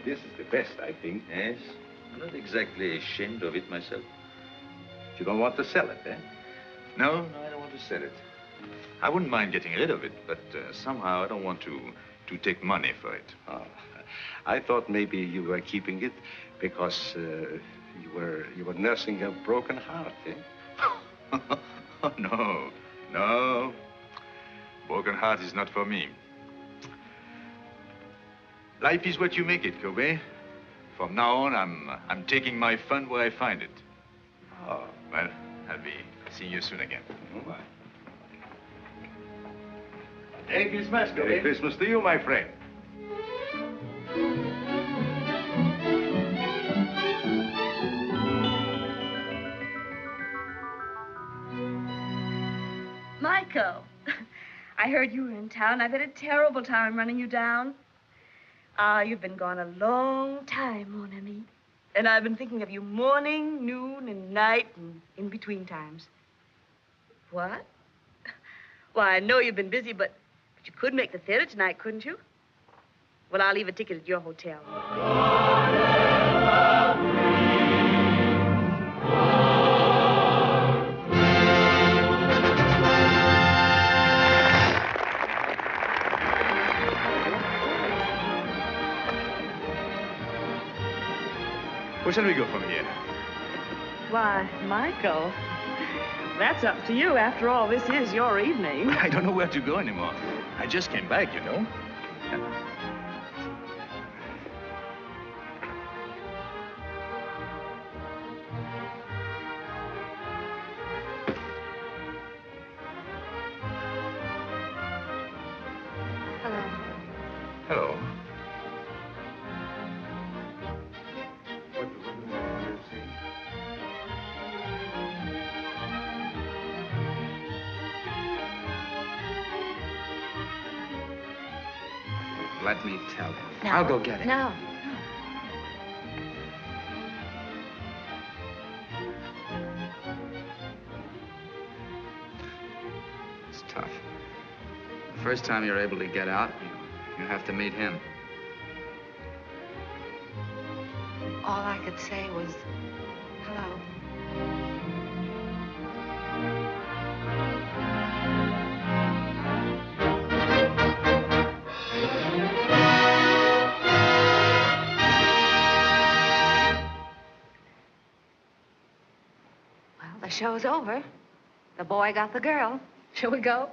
This is the best, I think. Yes? I'm not exactly ashamed of it myself. You don't want to sell it, eh? No, I don't want to sell it. I wouldn't mind getting rid of it, but somehow I don't want to take money for it. Oh, I thought maybe you were keeping it because you were nursing a broken heart, eh? Oh, no. Broken heart is not for me. Life is what you make it, Kobe. From now on, I'm taking my fun where I find it. Oh. Well, I'll be seeing you soon again. Mm-hmm. Merry Christmas, Kobe. Merry Christmas to you, my friend. Michael, I heard you were in town. I've had a terrible time running you down. Ah, you've been gone a long time, mon ami. And I've been thinking of you morning, noon, and night, and in between times. What? Well, I know you've been busy, but you could make the theater tonight, couldn't you? Well, I'll leave a ticket at your hotel. Where shall we go from here? Why, Michael, that's up to you. After all, this is your evening. I don't know where to go anymore. I just came back, you know. Hello. Hello. Let me tell him. No. I'll go get him. No. It's tough. The first time you're able to get out, you have to meet him. All I could say was, hello. Well, the show's over. The boy got the girl. Shall we go?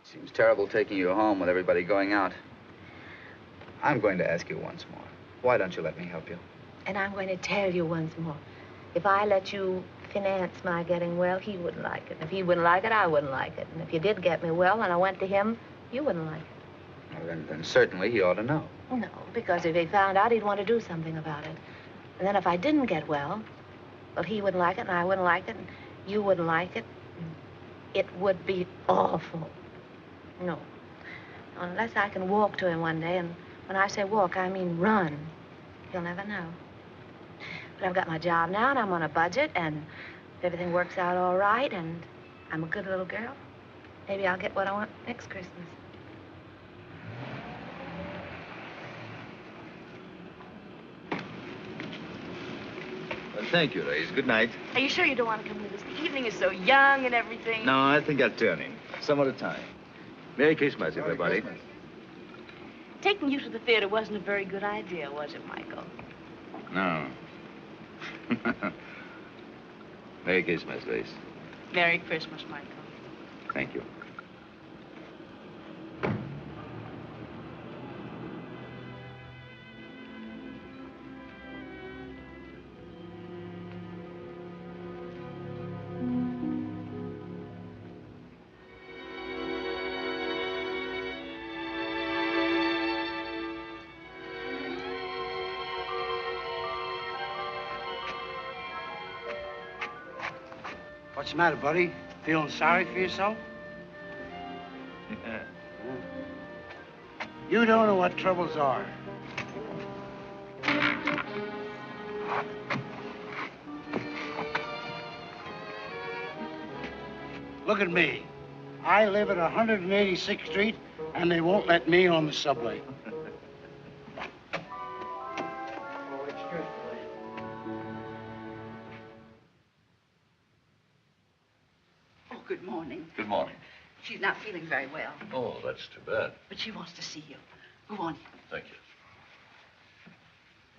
Seems terrible taking you home with everybody going out. I'm going to ask you once more. Why don't you let me help you? And I'm going to tell you once more. If I let you finance my getting well, he wouldn't like it. If he wouldn't like it, I wouldn't like it. And if you did get me well and I went to him, you wouldn't like it. Well, then certainly he ought to know. No, because if he found out, he'd want to do something about it. And then if I didn't get well, he wouldn't like it and I wouldn't like it and you wouldn't like it. It would be awful. No. Unless I can walk to him one day, and when I say walk, I mean run. You'll never know. But I've got my job now, and I'm on a budget, and if everything works out all right, and I'm a good little girl, maybe I'll get what I want next Christmas. Well, thank you, Reyes. Good night. Are you sure you don't want to come with us? The evening is so young and everything. No, I think I'll turn in. Some other time. Merry Christmas, everybody. Taking you to the theater wasn't a very good idea, was it, Michael? No. Merry Christmas, Reyes. Merry Christmas, Michael. Thank you. What's the matter, buddy? Feeling sorry for yourself? You don't know what troubles are. Look at me. I live at 186th Street, and they won't let me on the subway. Good morning. Good morning. She's not feeling very well, Oh, that's too bad. but she wants to see you. Go on. Thank you.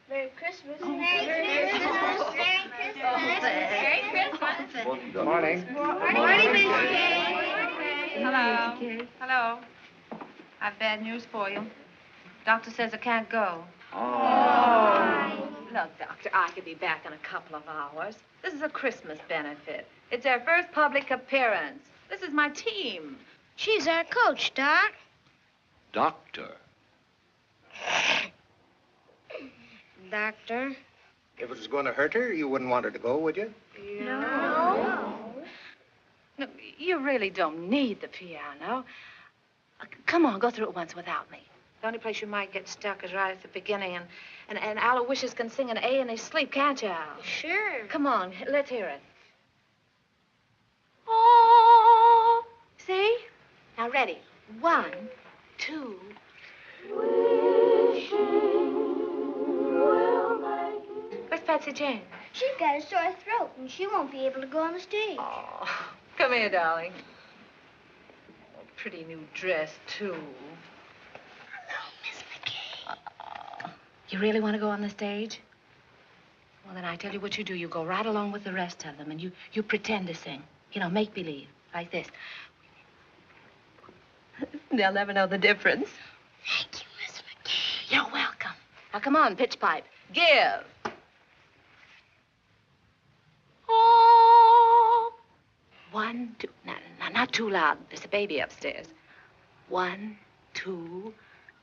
Merry Christmas. Oh, Merry Christmas. Merry Christmas. Merry Christmas. Good morning. Morning, Mr. Kay. Hello. Hello. I've bad news for you. Doctor says I can't go. Oh. Look, Doctor, I could be back in a couple of hours. This is a Christmas benefit. It's our first public appearance. This is my team. She's our coach, Doc. Doctor. Doctor. If it was going to hurt her, you wouldn't want her to go, would you? No. No, you really don't need the piano. Come on, go through it once without me. The only place you might get stuck is right at the beginning, and Aloysius can sing an A in his sleep, can't you, Al? Sure. Come on, let's hear it. Oh, see? Now, ready. 1, 2. Where's Patsy Jane? She's got a sore throat, and she won't be able to go on the stage. Oh, come here, darling. Oh, pretty new dress, too. Hello, Miss McCarey. You really want to go on the stage? Well, then I tell you what you do. You go right along with the rest of them, and you pretend to sing. You know, make believe, like this. They'll never know the difference. Thank you, Miss McCarey. You're welcome. Now, come on, pitch pipe. Give. Oh. 1, 2. No, not too loud. There's a baby upstairs. 1, 2.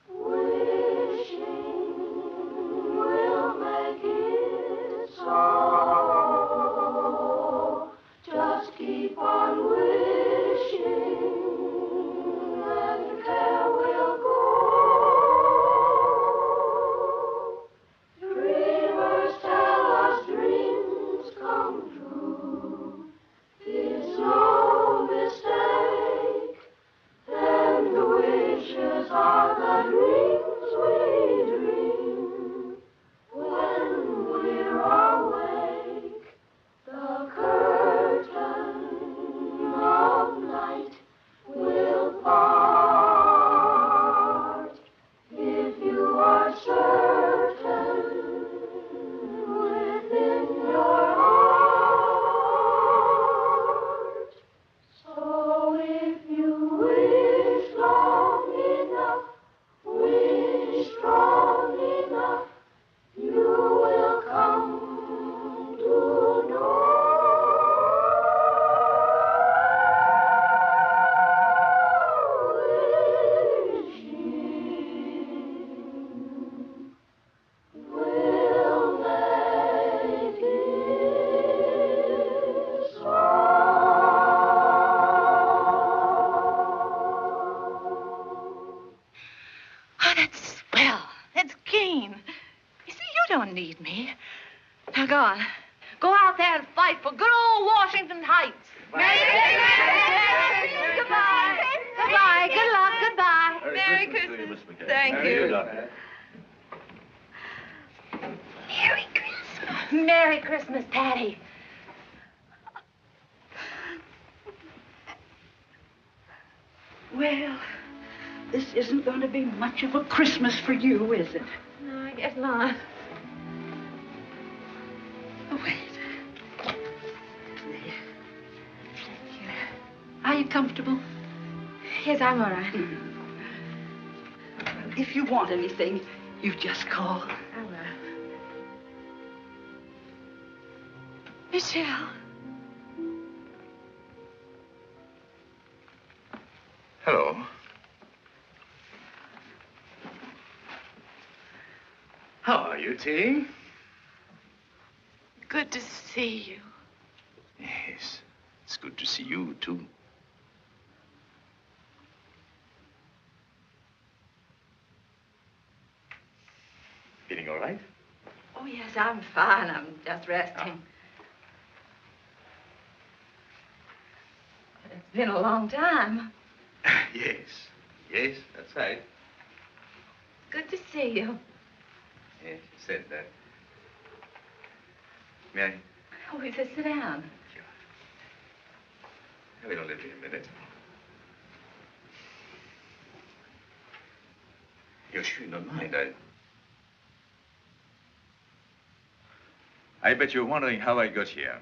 Wishing will make it so. Just keep on wishing, and care will go. Dreamers tell us dreams come true. It's no mistake, and the wishes are the dreams we dream when we're awake. The curtain of night will part if you are certain within your heart. So if you wish long enough, wish strong enough, you will come to know. Will make it so. Oh, that's swell. That's keen. You see, you don't need me. Now, go on. Go out there and fight for good old Washington Heights. Goodbye. Goodbye. Good luck. Goodbye. Merry Christmas to you, Miss McCarey. Thank Merry you. Doctor. Merry Christmas. Merry Christmas, Patty. Well, this isn't going to be much of a Christmas for you, is it? No, I guess not. Oh, wait. Are you comfortable? Yes, I'm all right. If you want anything, you just call. I will. Michelle. Hello. How are you, Terry? Good to see you. Yes, it's good to see you, too. Feeling all right? Oh, yes, I'm fine. I'm just resting. It's been a long time. Yes, yes, that's right. Good to see you. Yes, you said that. May I? Oh, you just sit down. I will only be a minute. You're sure you don't mind? I bet you're wondering how I got here.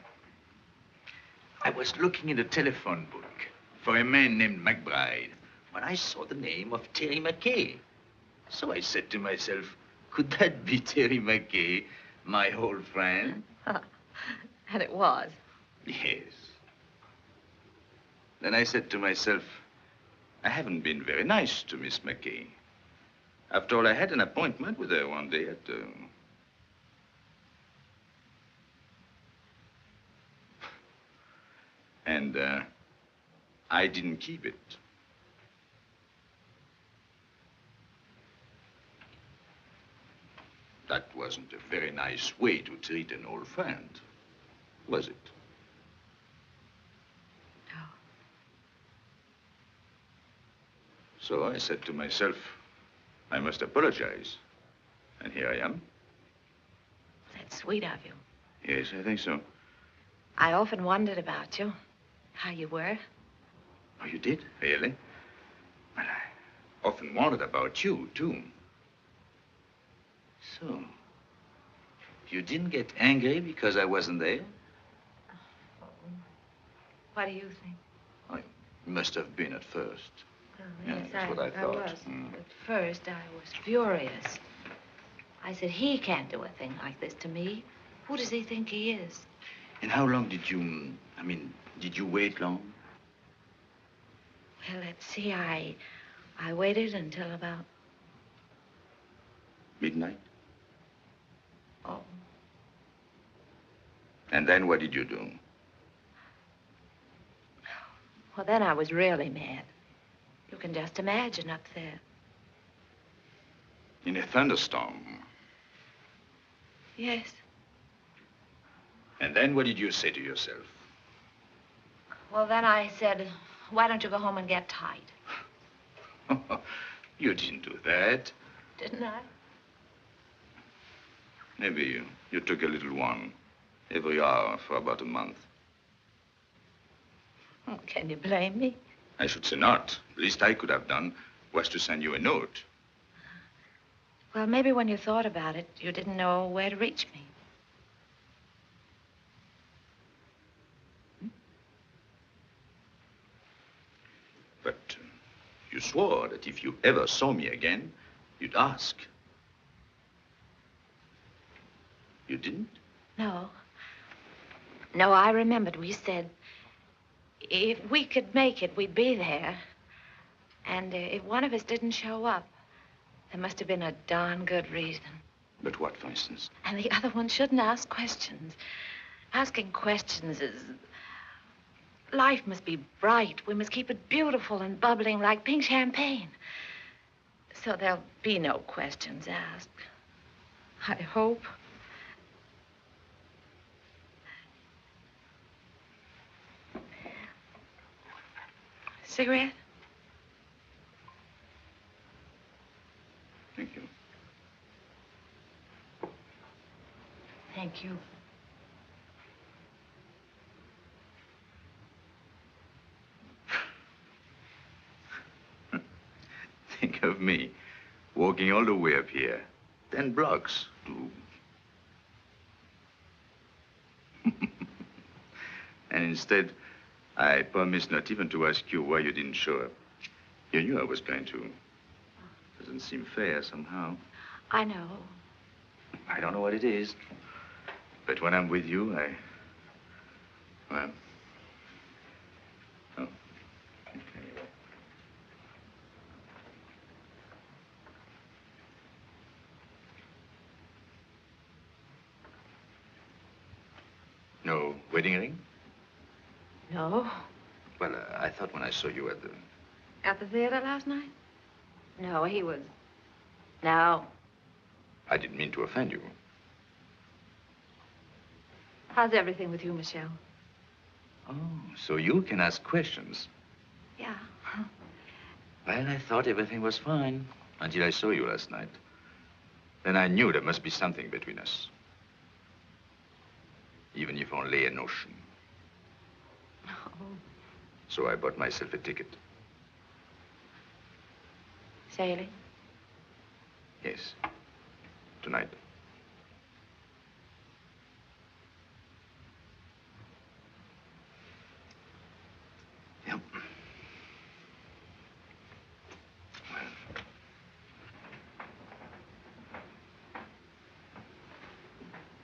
I was looking in the telephone book for a man named McBride when I saw the name of Terry McCarey. So I said to myself, could that be Terry McCarey, my old friend? And it was. Yes. Then I said to myself, I haven't been very nice to Miss McCarey. After all, I had an appointment with her one day at... And I didn't keep it. That wasn't a very nice way to treat an old friend, was it? No. So I said to myself, I must apologize. And here I am. That's sweet of you. Yes, I think so. I often wondered about you, how you were. Oh, you did? Really? Well, I often wondered about you, too. So, you didn't get angry because I wasn't there? What do you think? I must have been at first. Oh, Yeah, yes, that's what I thought. was. At first, I was furious. I said, he can't do a thing like this to me. Who does he think he is? And how long did you, did you wait long? Well, let's see, I waited until about... Midnight? Oh. And then what did you do? Well, then I was really mad. You can just imagine up there. In a thunderstorm? Yes. And then what did you say to yourself? Well, then I said, why don't you go home and get tight? You didn't do that. Didn't I? Maybe you took a little one every hour for about a month. Oh, can you blame me? I should say not. The least I could have done was to send you a note. Well, maybe when you thought about it, you didn't know where to reach me. But you swore that if you ever saw me again, you'd ask. You didn't? No. No, I remembered we said if we could make it, we'd be there. And if one of us didn't show up, there must have been a darn good reason. But what, for instance? And the other one shouldn't ask questions. Asking questions is... Life must be bright. We must keep it beautiful and bubbling like pink champagne. So there'll be no questions asked. I hope. Cigarette? Thank you. Thank you. Think of me, walking all the way up here, 10 blocks to... And instead, I promised not even to ask you why you didn't show up. You knew I was going to. Doesn't seem fair somehow. I know. I don't know what it is. But when I'm with you, well... Oh. No wedding ring? No. Well, I thought when I saw you at the... At the theater last night? No, he was... No. I didn't mean to offend you. How's everything with you, Michelle? Oh, so you can ask questions. Yeah. Well, I thought everything was fine until I saw you last night. Then I knew there must be something between us. Even if only a notion. Oh. So I bought myself a ticket. Sailing? Yes. Tonight. Yep.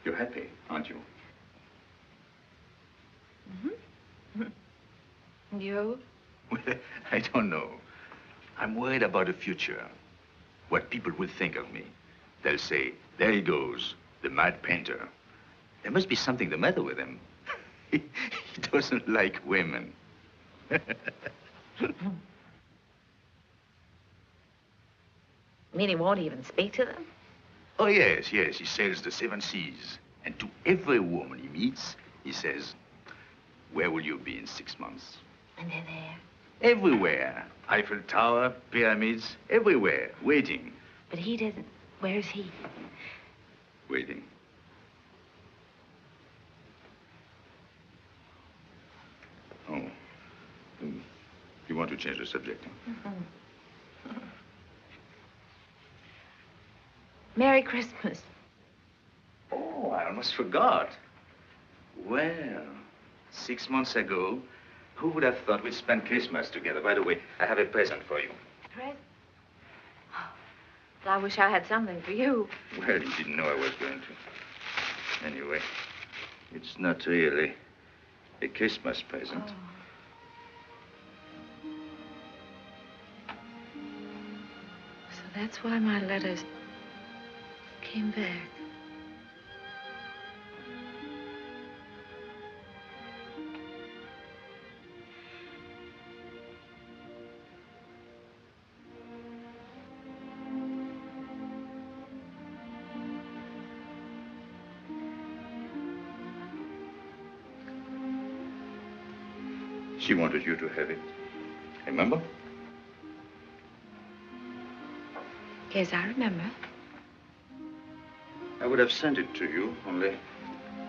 You're happy, aren't you? Mm-hmm. You? Well, I don't know. I'm worried about the future. What people will think of me. They'll say, there he goes, the mad painter. There must be something the matter with him. He doesn't like women. You mean he won't even speak to them? Oh, yes, yes. He sails the 7 seas. And to every woman he meets, he says, where will you be in 6 months? And they're there. Everywhere. Eiffel Tower, pyramids, everywhere, waiting. But he doesn't. Where's he? Waiting. Oh. You want to change the subject? Mm-hmm. Merry Christmas. Oh, I almost forgot. Well, 6 months ago, who would have thought we'd spend Christmas together? By the way, I have a present for you. Present? Oh, well, I wish I had something for you. Well, you didn't know I was going to. Anyway, it's not really a Christmas present. Oh. So that's why my letters came back. She wanted you to have it. Remember? Yes, I remember. I would have sent it to you, only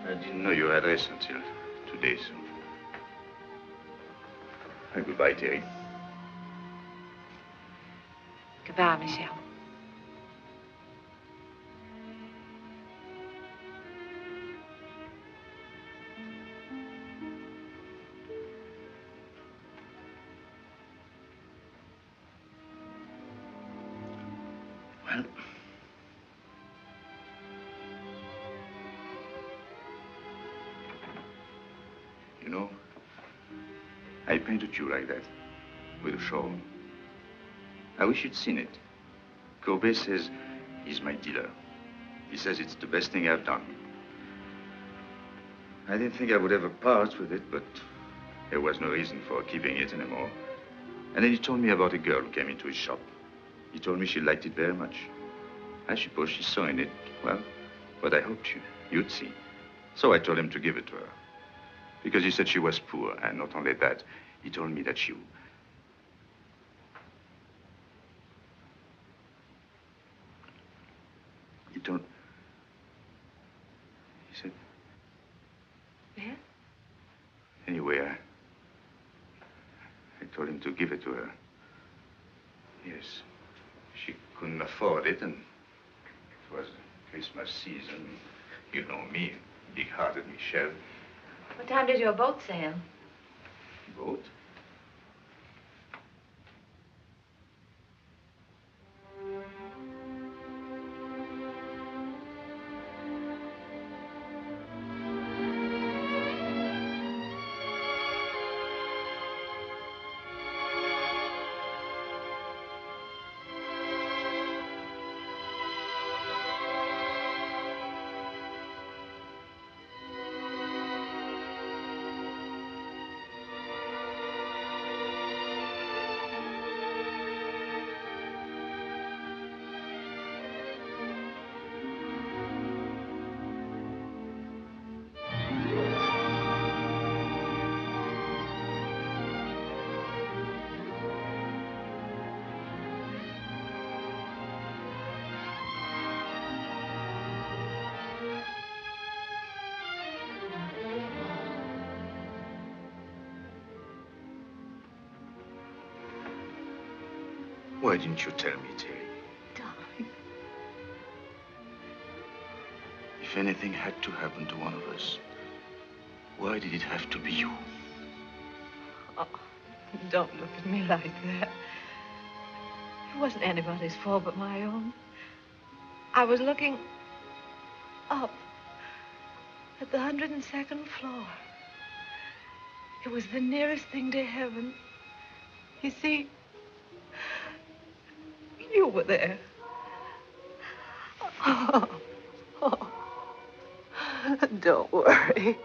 I didn't know your address until today, so. Goodbye, Terry. Goodbye, Michelle. Well, you know, I painted you like that, with a shawl. I wish you'd seen it. Courbet says he's my dealer. He says it's the best thing I've done. I didn't think I would ever part with it, but there was no reason for keeping it anymore. And then he told me about a girl who came into his shop. He told me she liked it very much. I suppose she saw in it, well, what I hoped you'd see. So I told him to give it to her. Because he said she was poor, and not only that, he told me that he said... Yeah? Anyway, I told him to give it to her. Yes. She couldn't afford it, and it was Christmas season. You know me, big-hearted Michelle. What time did your boat sail? Boat? Why didn't you tell me, Terry? Darling. If anything had to happen to one of us, why did it have to be you? Oh, don't look at me like that. It wasn't anybody's fault but my own. I was looking up at the 102nd floor. It was the nearest thing to heaven. You see, You were there. Don't worry.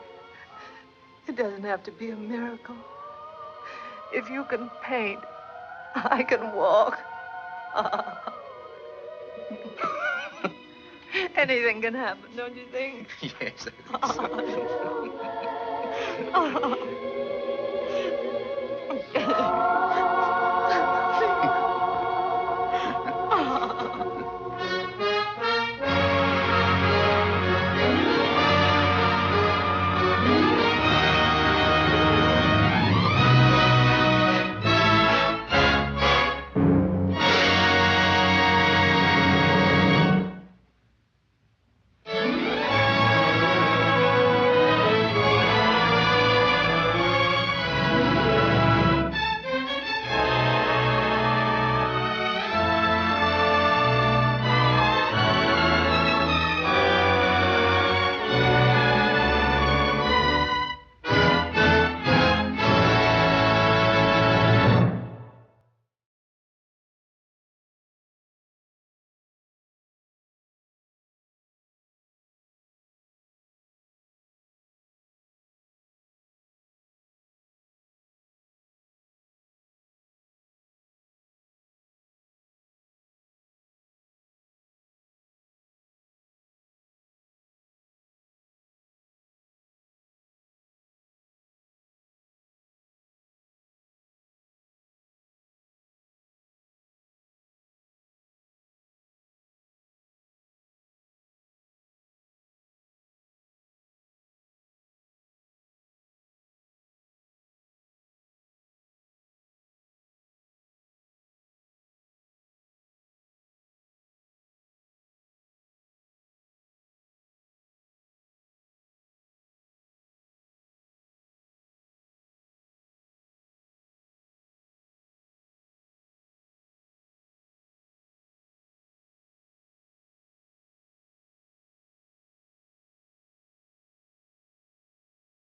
It doesn't have to be a miracle. If you can paint, I can walk. Anything can happen, don't you think? Yes, I think so.